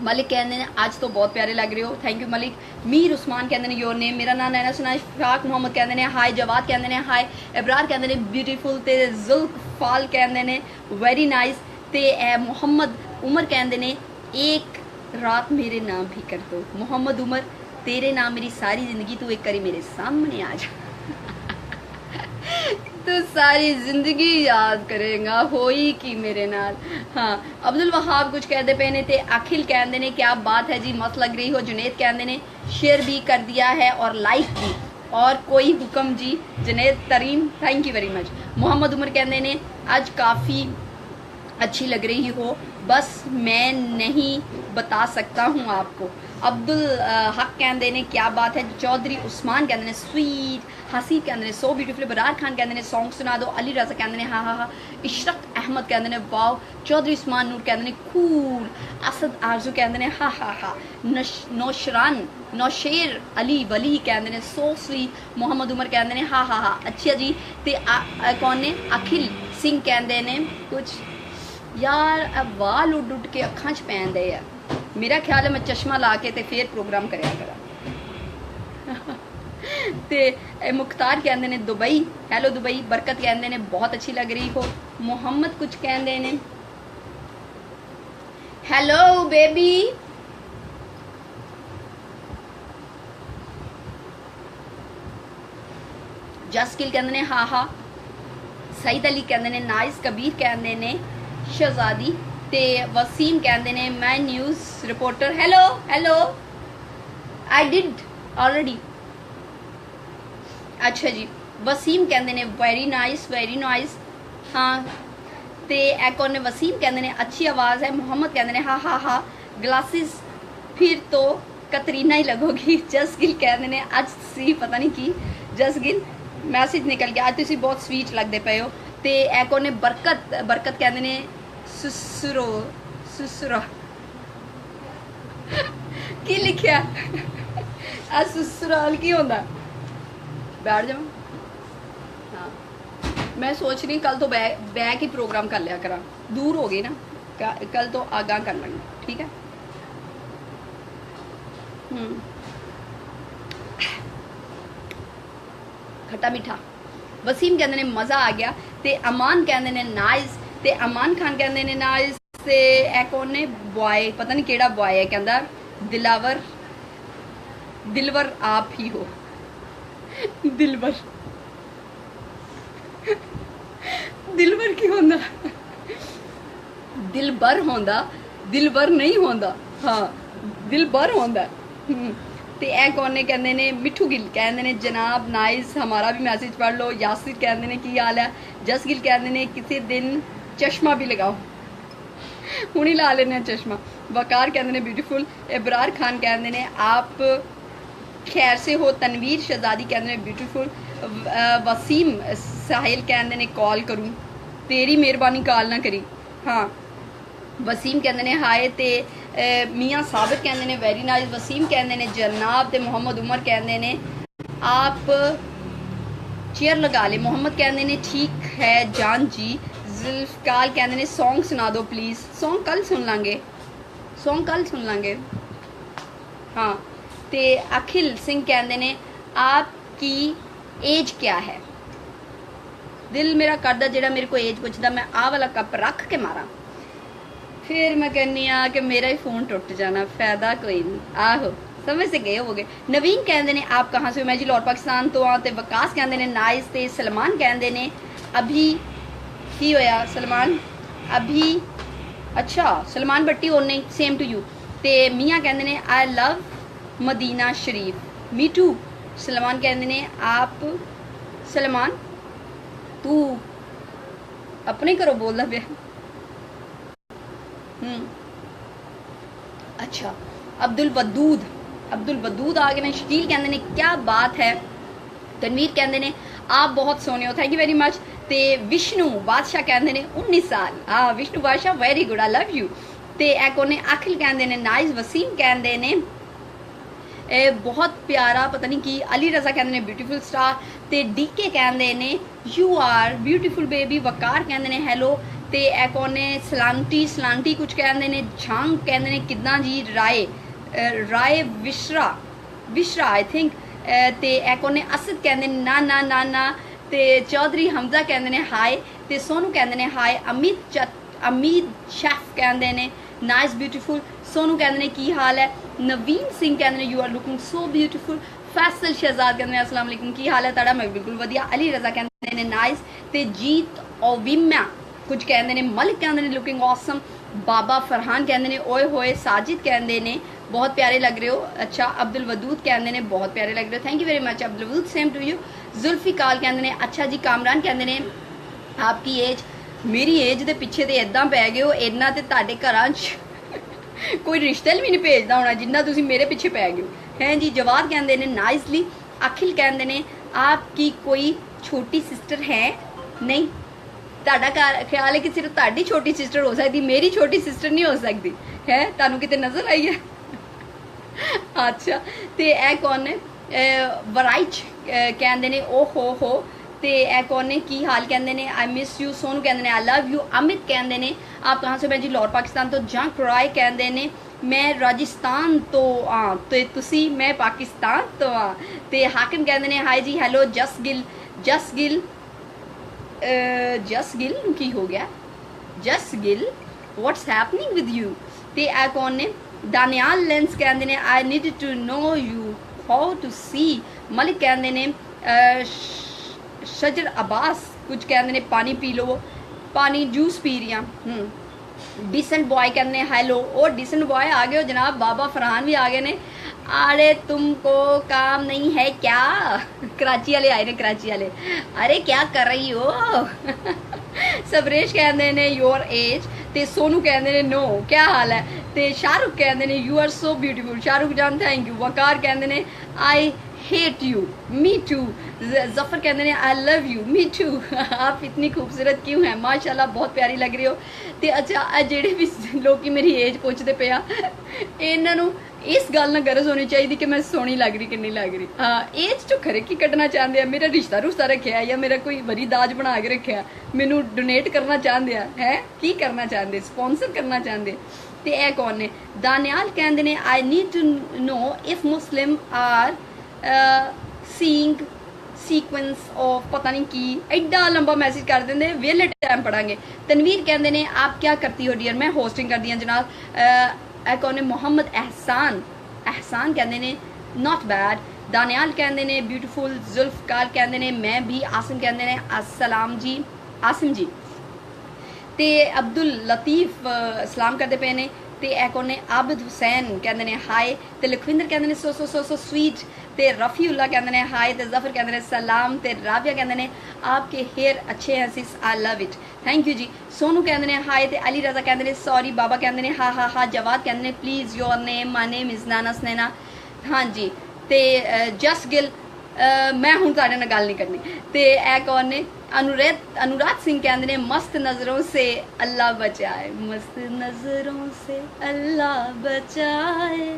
Speaker 1: मलिक कहते हैं आज तो बहुत प्यारे लग रहे हो, थैंक यू मलिक। मीर उस्मान कहते हैं योर नेम, मेरा नाम नैना सुना। फाक मोहम्मद कहते हैं हाय। जवाद कहते हैं हाय। इबरार कहते हैं ब्यूटीफुल। ते जुल्फाल कहते हैं वेरी नाइस। ते मोहम्मद उमर कहते हैं एक रात मेरे नाम भी कर दो। मोहम्मद उमर तेरे नाम मेरी सारी जिंदगी, तू एक करी मेरे सामने आ जा। तो सारी जिंदगी याद करेगा होई की मेरे नाल। हाँ अब्दुल वहाब कुछ कहते पे ने। ते अखिल कहते ने क्या बात है जी, मस्त लग रही हो। जुनेद कहते ने शेयर भी कर दिया है और लाइक भी, और कोई हुक्म जी। Junaid Tareen thank you very much. Mohammad Umar कहते ने आज काफ़ी अच्छी लग रही हो, बस मैं नहीं बता सकता हूँ आपको। अब्दुल हक कहते ने क्या बात है। चौधरी उस्मान कहते हैं स्वीट। हसीब कहते हैं सो ब्यूटीफुल। बरार खान कहते हैं सॉन्ग सुना दो। अली रजा कहते हैं हाँ हाँ हाँ। इशरक अहमद कहते हैं वाओ। चौधरी उस्मान नूर कहते हैं कूल। असद आरजू कहते हैं हाँ हाँ हाँ। नौशरान नौशेर अली वली कहते हैं सो स्वीट। मोहम्मद उमर कहते हैं हाँ हाँ हाँ अच्छा जी। ते कौन ने अखिल सिंह कहते हैं कुछ यार वाल उड उड के अखां च पैंदे आ। मेरा ख्याल है मैं चश्मा ला के ते फिर प्रोग्राम करया करा। ते मुख्तार कहते ने दुबई, हेलो दुबई। बरकत कहते ने बहुत अच्छी लग रही हो। मोहम्मद कुछ कहते ने हेलो बेबी। जसकिल कहते ने हाँ हाँ। सईद अली कहते ने नाइस। कबीर कहते ने शहजादी। ते वसीम कहते ने मैं news reporter. Hello hello I did already. अच्छा जी। वसीम कहते ने वेरी नाइस वेरी नाइस। हाँ ते एक और ने वसीम कहते ने अच्छी आवाज़ है। मोहम्मद कहते ने हाँ हाँ हाँ। ग्लासेस फिर तो कतरीना ही लगोगी। जसगिल कहते ने आज सी पता नहीं की जसगिल मैसेज निकल गया। आज तुम बहुत स्वीट लगते पे हो। ते एक और ने बरकत कहते ने सुसरो सुसरा की लिखिया आ सुसराल की होंदा। बैठ जाओ। हाँ मैं सोच रही कल तो बैक ही प्रोग्राम कर लिया करा, दूर हो गई ना, कल तो आगाह कर लेंगे ठीक है। खट्टा मीठा। वसीम कहते ने मज़ा आ गया। ते अमान कहते ने नाइस। ते अमान खान कहते ने नाइस। ते एक कौन ने बॉय पता नहीं केड़ा बॉय है कहता दिलावर दिलवर आप ही हो। दिलवर दिलवर की होंदा दिलबर होंदा दिलबर नहीं होंदा। हाँ दिलबर होंदा। ते ए कौन ने कहते ने मिठू गिल कहते ने जनाब नाइस। हमारा भी मैसेज पढ़ लो। यासिर कहते ने की हाल है। जस गिल कहते ने किसी दिन चश्मा भी लगाओ। हूँ ही ला लेने चश्मा। वकार कहते ने ब्यूटीफुल। इबरार खान कहते ने आप खैर से हो। तनवीर शहजादी कहते ने ब्यूटीफुल। वसीम साहिल कहते ने कॉल करूँ, तेरी मेहरबानी कॉल ना करी। हाँ वसीम कहते ने हाय। ते मियाँ साबिर कहते ने वेरी नाइस। वसीम कहते ने जनाब। ते मोहम्मद उमर कहते ने आप चेयर लगा ले। मोहम्मद कहते ने ठीक है जान जी। जुल्फकार कहते ने सॉन्ग सुना दो प्लीज़। सॉन्ग कल सुन लांगे, सॉन्ग कल सुन लांगे। हाँ ते अखिल सिंह कहते ने आपकी एज क्या है। दिल मेरा करदा जेड़ा मेरे को एज पुछदा मैं आ वाला कप रख के मारा, फिर मैं कहनी आ कि मेरा ही फोन टुट जाना, फायदा कोई नहीं। आहो समझ से गए हो गए। नवीन कहते ने आप कहाँ से हो। मैं जी लाहौर पाकिस्तान तो हाँ। ते वकास कहते ने नाइस। ते सलमान कहते ने अभी की होया सलमान अभी अच्छा सलमान भट्टी और नहीं सेम टू यू। ते मियाँ कहते ने I love Madina Sharif. Me too. Salman कहते ने आप सलमान तू अपने घरों बोलदा पे। अच्छा अब्दुल वदूद आ गए ने। शकील कहते ने क्या बात है। तनवीर कहते ने आप बहुत सोने हो, थैंक यू वेरी मच। ते विष्णु बादशाह कहते ने 19 साल। हाँ विष्णु बादशाह very good I love you. ते एक ने अखिल कहते ने नाइस। वसीम कहते ने बहुत प्यारा पता नहीं की अली रजा कहते ने ब्यूटीफुल स्टार ते डीके कहते ने यू आर ब्यूटीफुल बेबी वकार कहते ने हैलो ते ए कौन ने सलांटी कुछ कहते ने झांग कहते ने किदा जी राय विश्रा आई थिंक ते ए कौन ने असद कहते ने ना ना ना ना ते चौधरी हमजा कहते ने हाय ते सोनू कहते ने हाय अमीद शेफ कहते ने नाइस ब्यूटीफुल सोनू कहते ने की हाल है नवीन सिंह कहते ने you are looking so beautiful Faisal Shahzad कहते हैं अस्सलाम वालेकुम की हाल है ताड़ा मैं बिल्कुल वधिया अली रजा कहते ने नाइस ते जीत ओविम्या कुछ कहते ने मलिक कहते ने लुकिंग ऑसम बाबा फरहान कहते ने ओए होए साजिद कहते ने बहुत प्यारे लग रहे हो अच्छा अब्दुल वदूद कहते ने बहुत प्यारे लग रहे हो thank you very much Abdul Wadood same to you Zulfiqar कहते ने अच्छा जी कामरान कहते ने आपकी एज मेरी एज के पिछे तो इदा पै गए हो इन्ना तो ਤੁਹਾਡੇ ਘਰਾਂ 'ਚ कोई रिश्ते भी नहीं भेजता होना जिन्ना तुसी मेरे पीछे पै गए हो हैं जी जवाद कहते ने नाइसली अखिल कहते ने आपकी कोई छोटी सिस्टर है नहीं ਤੁਹਾਡਾ ख्याल है कि सिर्फ ਤੁਹਾਡੀ छोटी सिस्टर हो सकती मेरी छोटी सिस्टर नहीं हो सकती है ਤੁਹਾਨੂੰ किते नजर आई है अच्छा तो यह कौन ने वराइच कहते ने ओ हो ते ए कौन ने की हाल कहते ने आई मिस यू सोनू कहते ने आई लव यू अमित कहते ने आप कहाँ से मैं जी लाहौर पाकिस्तान तो जंक रॉय कहते ने मैं राजस्थान तो हाँ तो तुसी मैं पाकिस्तान तो हाँ ते हाकिम कहते ने हाय जी हेलो जस गिल की हो गया Jas Gill what's happening with you ते ए कौन ने दानियाल लेंस कहते ने I need to know you how to see Malik कहते ने शजर अब्बास कुछ कहते ने पानी पी लो पानी जूस पी रही डिसेंट बॉय कहते हैं हेलो और डिसेंट बॉय आ गए हो जनाब बाबा फरहान भी आ गए ने अरे तुमको काम नहीं है क्या कराची वाले आए ने कराची वाले अरे क्या कर रही हो सबरेश कहते ने योर एज ते सोनू कहते ने नो क्या हाल है ते शाहरुख कहते ने you are so beautiful Shahrukh जान थैंक यू वकार कहते ने I hate you me too Zafar कहते हैं I love you me too आप इतनी खूबसूरत क्यों हैं माशाल्लाह बहुत प्यारी लग रही हो तो अच्छा जेडे भी लोग मेरी एज पूछते पे इन्हों इस गल ना गरज होनी चाहिए कि मैं सोहनी लग रही कि नहीं लग रही हाँ एज तो खरे की कटना चाहते हैं मेरा रिश्ता रुश्ता रखे या मेरा कोई वरी दाज बना के रखे मैनू डोनेट करना चाहते हैं की करना चाहते स्पॉन्सर करना चाहते तो यह कौन ने दानियाल कहते हैं I need to know if Muslim are seeing sequence of पता नहीं की एडा लंबा मैसेज कर देंगे वेले टाइम पढ़ांगे तनवीर कहते हैं आप क्या करती हो डियर मैं होस्टिंग कर दी जनाब कौन है मोहम्मद एहसान कहते हैं नॉट बैड दानियाल कहते हैं ब्यूटीफुल जुल्फकार कहते हैं मैं भी आसिम कहते हैं अस्सलाम जी आसिम जी ते अब्दुल लतीफ सलाम करते पे ने ते ए कौन ने आबिद हुसैन कहते हैं हाय ते लखविंदर कहते हैं सो स्वीट ते रफ़ीउल्ला कहते हैं हाय ते जफर कहते हैं सलाम ते राबिया कहते हैं आपके हेयर अच्छे हैं sis I love it thank you जी सोनू कहते हैं हाय ते अली रजा कहते हैं सॉरी बाबा कहते हैं हा जवाद कहते हैं please your name my name is नाना स्नैना हाँ जी ते जस गिल मैं हूँ तुहाडे नाल गल नहीं करनी ते ए कौन ने अनुराग सिंह कहते हैं मस्त नज़रों से अल्लाह बचाए मस्त नज़रों से अल्लाह बचाए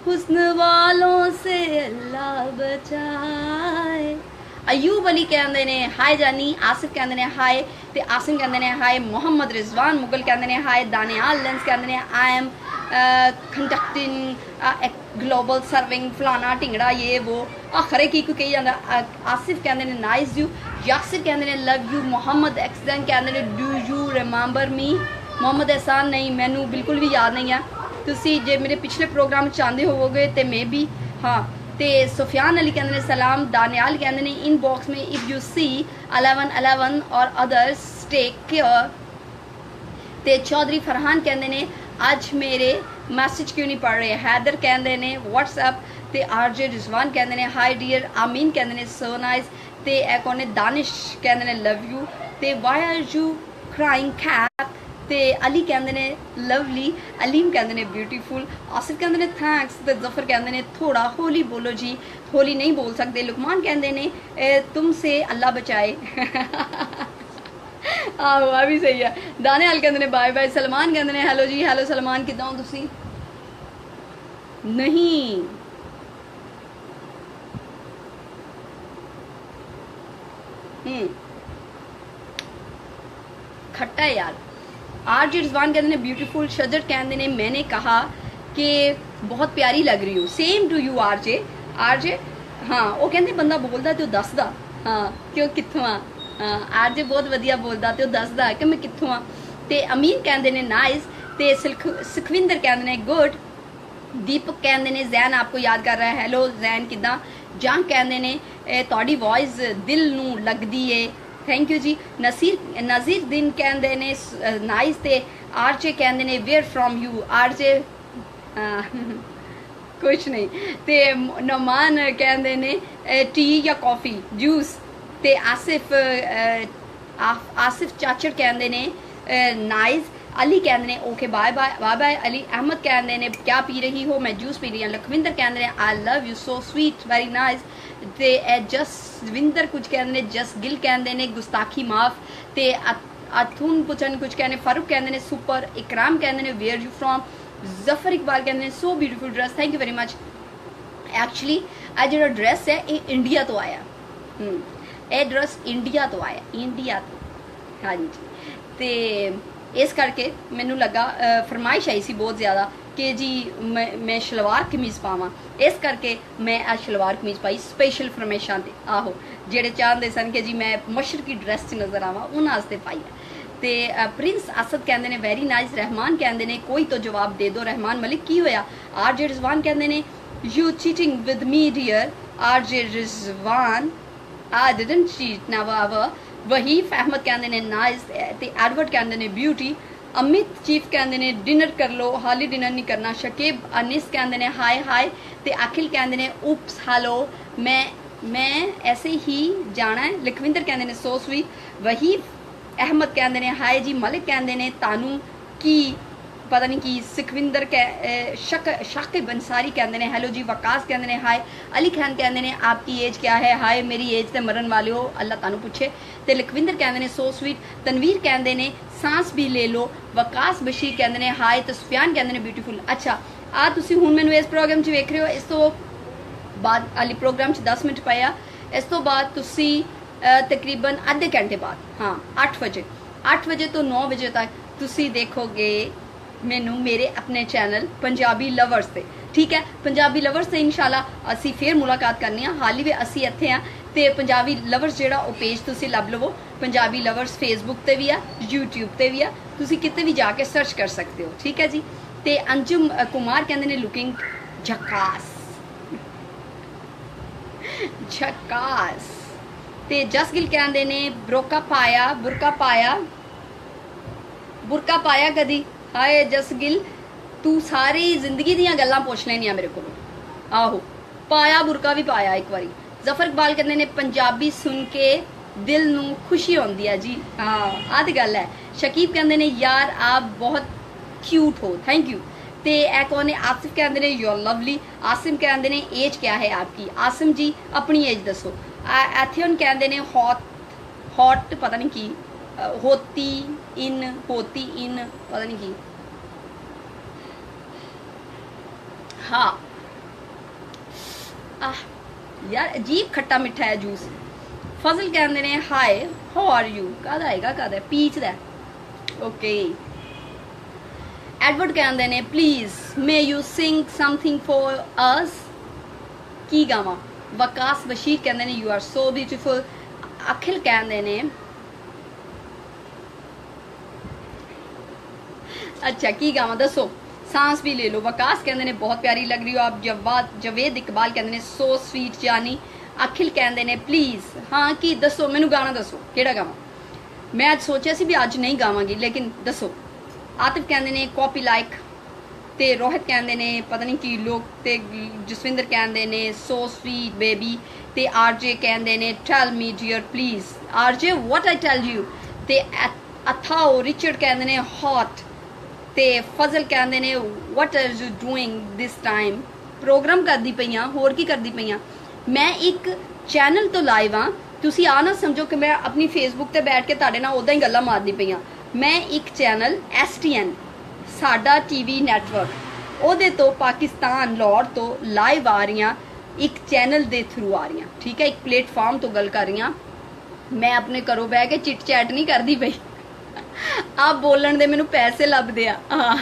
Speaker 1: हुस्न वालों से अल्लाह बचाए अयूब अली कहते हैं हाय जानी आसिफ कहते हैं हाय ते आसिम कहते हैं हाय मोहम्मद रिजवान मुगल कहते हैं हाय दानियाल लेंस कहते हैं I M conducting global serving फलाना ढिंगड़ा ये वो खरे की कोई कही जाता आसिफ कहते हैं नाइस यू यासिर कहते हैं लव यू मोहम्मद एक्सदैन कहते हैं do you remember me Mohammad Ehsan नहीं मैनू बिल्कुल भी याद नहीं है तुसी जे मेरे पिछले प्रोग्राम चाहते होवोगे तो मैं भी हाँ ते सुफियान अली कहते हैं सलाम दानियाल कहते हैं इन बॉक्स में इफ़ यू सी 1111 और अदर्स टेक केयर ते चौधरी फरहान कहते हैं आज मेरे मैसेज क्यों नहीं पढ़ रहे हैदर कहते हैं व्हाट्सएप ते आरजे रिजवान कहते हैं हाय डियर आमीन कहते हैं सो नाइस ते ए कौन दानिश कहते हैं लव यू ते why are you crying cat ते अली कहते हैं लवली अलीम कहते हैं ब्यूटीफुल आसिफ कहते हैं थैंक्स ते जफर कहते हैं थोड़ा होली बोलो जी होली नहीं बोल सकते लुकमान कहते हैं तुमसे अल्लाह बचाए आहो आ भी सही है दाने हल कहते हैं बाय बाय सलमान कहते हैं हेलो जी हेलो सलमान किदा हो तुसी नहीं खट्टा है यार। आरजे रिजवान कहते हैं ब्यूटीफुल। शजर कहते हैं मैंने कहा कि बहुत प्यारी लग रही हो। Same to you RJ. RJ हाँ वो कहते बंदा बोलता तो दसदा हाँ कि कित्थों आ। हाँ आरजे बहुत वधिया बोलता तो दसदा कि मैं कित्थों आ। ते अमीन कहते हैं नाइस। ते सुखविंदर कहते हैं गुड। दीपक कहते हैं जैन आपको याद कर रहा है। हेलो जैन किदा। जंग कहते हैं तुहाडी वॉइस दिल नू लगदी है। थैंक यू जी। नज़ीर दिन कहते ने नाइस। ते आरजे कहते ने वेयर फ्रॉम यू। आरजे कुछ नहीं। ते नमान कहते ने टी या कॉफ़ी जूस। ते आसिफ चाचड़ कहते ने नाइस। अली कहते ने okay bye bye bye bye. Ali Ahmed कहते ने क्या पी रही हो। मैं जूस पी रही हूँ। लखविंदर कहते हैं I love you so sweet very nice. ते जसविंदर कुछ कहते हैं। जस गिल कहते हैं गुस्ताखी माफ। ते अथुन पुछन कुछ कहते हैं। फारूक कहते हैं सुपर। इकराम कहते हैं where you from. Zafar Iqbal कहते हैं so beautiful dress. Thank you very much. Actually आ जो ड्रेस है ये इंडिया तो आया। ये ड्रेस इंडिया तो आया। इंडिया तो हाँ जी। तो इस करके मैनू लगा फरमाइश आई सी बहुत ज़्यादा कि जी मैं शलवार कमीज़ पावां। इस करके मैं आ शलवार कमीज़ पाई स्पेशल फरमाइशां ते आहो जेड़े चाहते सन कि जी मैं मशरकी ड्रैस च नज़र आवां उन्हां वास्ते पाई है। ते प्रिंस असद कहते हैं वेरी नाइस। रहमान कहते हैं कोई तो जवाब दे दो। रहमान मलिक की होया। आरजे रिजवान कहते हैं you cheating with me dear. RJ Rizwan I didn't cheat never. Wahif Ahmad कहते हैं नाइस। ते एडवर्ड कहते हैं ब्यूटी। अमित चीफ कहते हैं डिनर कर लो। हाली डिनर नहीं करना। शकीब अनिस कहते हैं हाय हाय। ते अखिल कहते हैं उप्स हेलो मैं ऐसे ही जाना है। लखविंदर कहते हैं सो स्वीट। वहीफ अहमद कहते हैं हाय जी। मलिक कहते हैं तानू की पता नहीं कि। सुखविंदर शाकिब अंसारी कहते हैं हेलो जी। वकास कहते हैं हाय। अली खान कहते हैं आपकी एज क्या है। हाय मेरी एज ते मरन वाले हो अल्लाह तानू पूछे। ते लखविंदर कहते हैं सो स्वीट। तनवीर कहते हैं सांस भी ले लो। वकास बशीर कहते हैं हाय। तो सुफियान कहते हैं ब्यूटीफुल। अच्छा आ तुसी हुण मैनू इस प्रोग्राम च वेख रहे हो। इस तो बाद अली प्रोग्राम च 10 मिनट पाया। इस तो बाद तुसी तकरीबन आधे घंटे बाद हाँ 8 बजे तो 9 बजे तक तुसी देखोगे मैनू मेरे अपने चैनल पंजाबी लवर्स से। ठीक है पंजाबी लवर्स से इंशाल्लाह असी फिर मुलाकात करनी है। हाली भी असी इत्थे हैं ते पंजाबी लवर्स जेड़ा ओ पेज तुसी लब लवो। पंजाबी लवर्स फेसबुक ते भी है यूट्यूब ते भी है। तुसी किते भी जाके सर्च कर सकते हो। ठीक है जी। ते अंजुम कुमार कहते ने लुकिंग झकास झकास। ते जसगिल कहते ने बुरका पाया कदी। हाय जसगिल तू सारी जिंदगी दियां गल्लां पूछ लेनियां मेरे को। आहो पाया बुरका भी पाया एक बारी। जफर इकबाल कहते ने पंजाबी सुन के दिल नू खुशी होंदी है जी। हाँ आ ते गल है। शकीब कहते ने यार आप बहुत क्यूट हो। Thank you. ते ए कौन है। आसिफ कहते ने यू आर लवली। आसिम कहते ने एज क्या है आपकी। आसिम जी अपनी एज दसो। एथियन कहते ने हॉट पता नहीं की। होती इन पता नहीं की। हाँ यार अजीब खट्टा मिठा है जूस। फजल कहते ने हाय हाउ आर यू। कद आएगा कद पीच दा ओके। एडवर्ड कहते ने please may you sing something for us. की गावा। वकास बशीर कहते ने यू आर सो ब्यूटीफुल। अखिल कहते ने अच्छा की गावा दसो। सांस भी ले लो। वकास कहते ने बहुत प्यारी लग रही हो आप। जवेद इकबाल कहते ने सो स्वीट जानी। अखिल कहते ने प्लीज हाँ की दसो मैनू गाना दसो केड़ा गावा। मैं आज सोचा सी भी आज नहीं गावांगी लेकिन दसो। आतिफ कहते ने कॉपी लाइक। ते रोहित कहते ने पता नहीं की लोग। ते जसविंदर कहते ने सो स्वीट बेबी। ते आरजे कहते ने tell me dear please. RJ what I tell you. ते अथाओ रिचर्ड कहते ने हॉट। ते फजल कहते ने what are you doing this time. Programme करदी पईयां होर की करदी पईयां। मैं एक चैनल तो लाइव हाँ। तुसी आ ना समझो कि मैं अपनी फेसबुक ते बैठ के तुहाडे नाल उदां ही गल्लां मारदी पईयां। मैं एक चैनल STN साडा TV नैटवर्क ओहदे तो पाकिस्तान लाहौर तो लाइव आ रही एक चैनल दे थ्रू आ रही। ठीक है एक प्लेटफॉर्म तो गल कर रही मैं अपने घरों बह के चिट चैट नहीं करती पई, आप बोलन दे मैनू पैसे लभदे आ। हाँ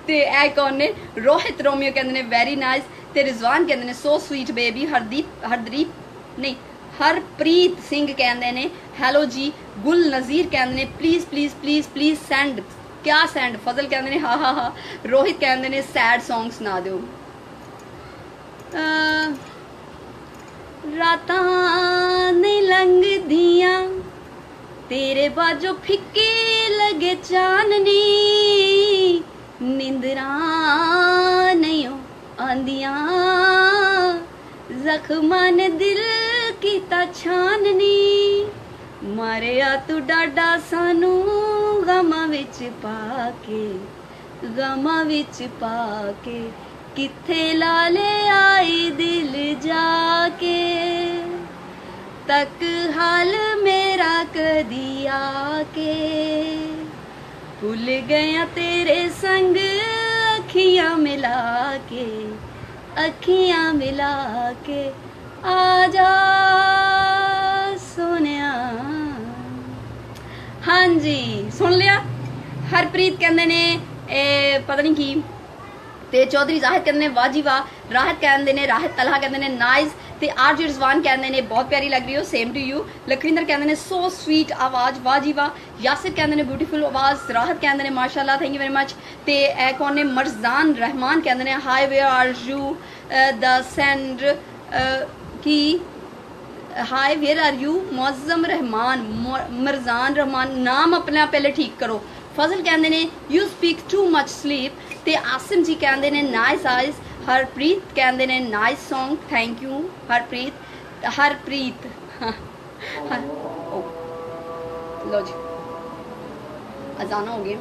Speaker 1: ते ऐ कौन ने? रोहित रोमियो कहंदे ने वैरी नाइस, ते रिजवान कहंदे ने सो स्वीट बेबी। हरदीप नहीं हरप्रीत सिंह कहंदे ने हैलो जी। गुल नज़ीर कहंदे ने please please please please send. क्या सेंड? फजल कहंदे ने हा हा हा। रोहित कहंदे ने सैड सॉन्ग सुना दो। रातां नहीं लंघदियां तेरे बाजो फिक्की लगे चाननी, निंदरां नहीं आंदियां जख्मां ने दिल कीता छाननी, मारिया तू डाडा सानू गमां विच पाके, गमां विच पाके, किथे लाले आई दिल जाके, तक हाल मेरा कदी आके, भूल गया तेरे संग अखियां मिला के, अखियां मिला के, आजा सोनिया। हाँ जी सुन लिया। हरप्रीत कहंदे ने पता नहीं की, ते चौधरी जाहिद कहंदे ने वाह जी वाह। राहत कहंदे ने, राहत तलहा कहंदे ने नाइस, ते आरजे रिजवान कहंदे ने बहुत प्यारी लग रही हो, सेम टू यू। लखविंदर कहंदे ने सो स्वीट आवाज, वाह जी वाह। यासिर कहंदे ने ब्यूटीफुल आवाज। राहत कहंदे ने माशाल्लाह थैंक यू वेरी मच। ते ए कौन ने? मरजान रहमान कहंदे ने हाय वेयर आर यू द सेंड की hi where are you Mauzam Rehman, Marjan Rehman, नाम अपना पहले ठीक करो। फजल कहंदे ने you speak too much sleep, ते आसिम जी कहंदे ने नाइस आइज। हरप्रीत कहंदे ने nice song, thank you Harpreet. हाँ लो जी अजाना हो गया।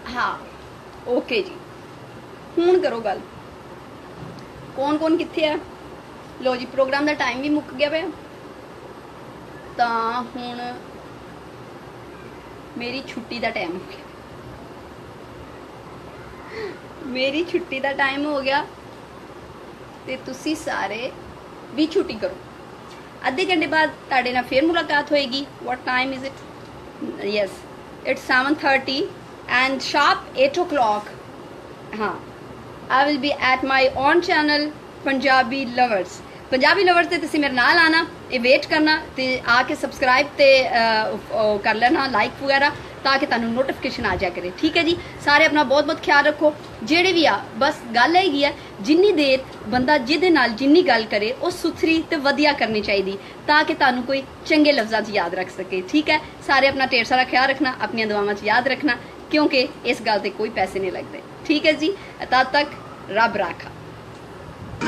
Speaker 1: हाँ ओके जी हूँ करो गल कौन कौन कित्थे है। लो जी प्रोग्राम का टाइम भी मुक गया पे तो हूँ मेरी छुट्टी का टाइम हो गया। मेरी छुट्टी का टाइम हो गया तो तुसी सारे भी छुट्टी करो। अद्धे घंटे बाद ताड़े नाल फिर मुलाकात होएगी। What time is it? Yes it's 7:30 and sharp 8 o'clock. हाँ I will be at my own channel Punjabi lovers. Punjabi lovers ते तुसी मेरे नाल आना, ये वेट करना ते आके सब्सक्राइब ते कर लेना लाइक वगैरह ताकि तुहानू नोटिफिकेशन आ जाया करे। ठीक है जी सारे अपना बहुत बहुत ख्याल रखो। जेड़े भी आ बस गल हैगी है जिन्नी देर बंदा जिहदे नाल जिन्नी गल करे वो सुथरी ते वधिया करनी चाहिए ताकि तुहानू कोई चंगे लफ्ज़ां च याद रख सके। ठीक है सारे अपना ढेर सारा ख्याल रखना, अपनी दुआवां च याद रखना क्योंकि इस गल ते कोई पैसे नहीं लगते। ठीक है जी तद तक रब राखा।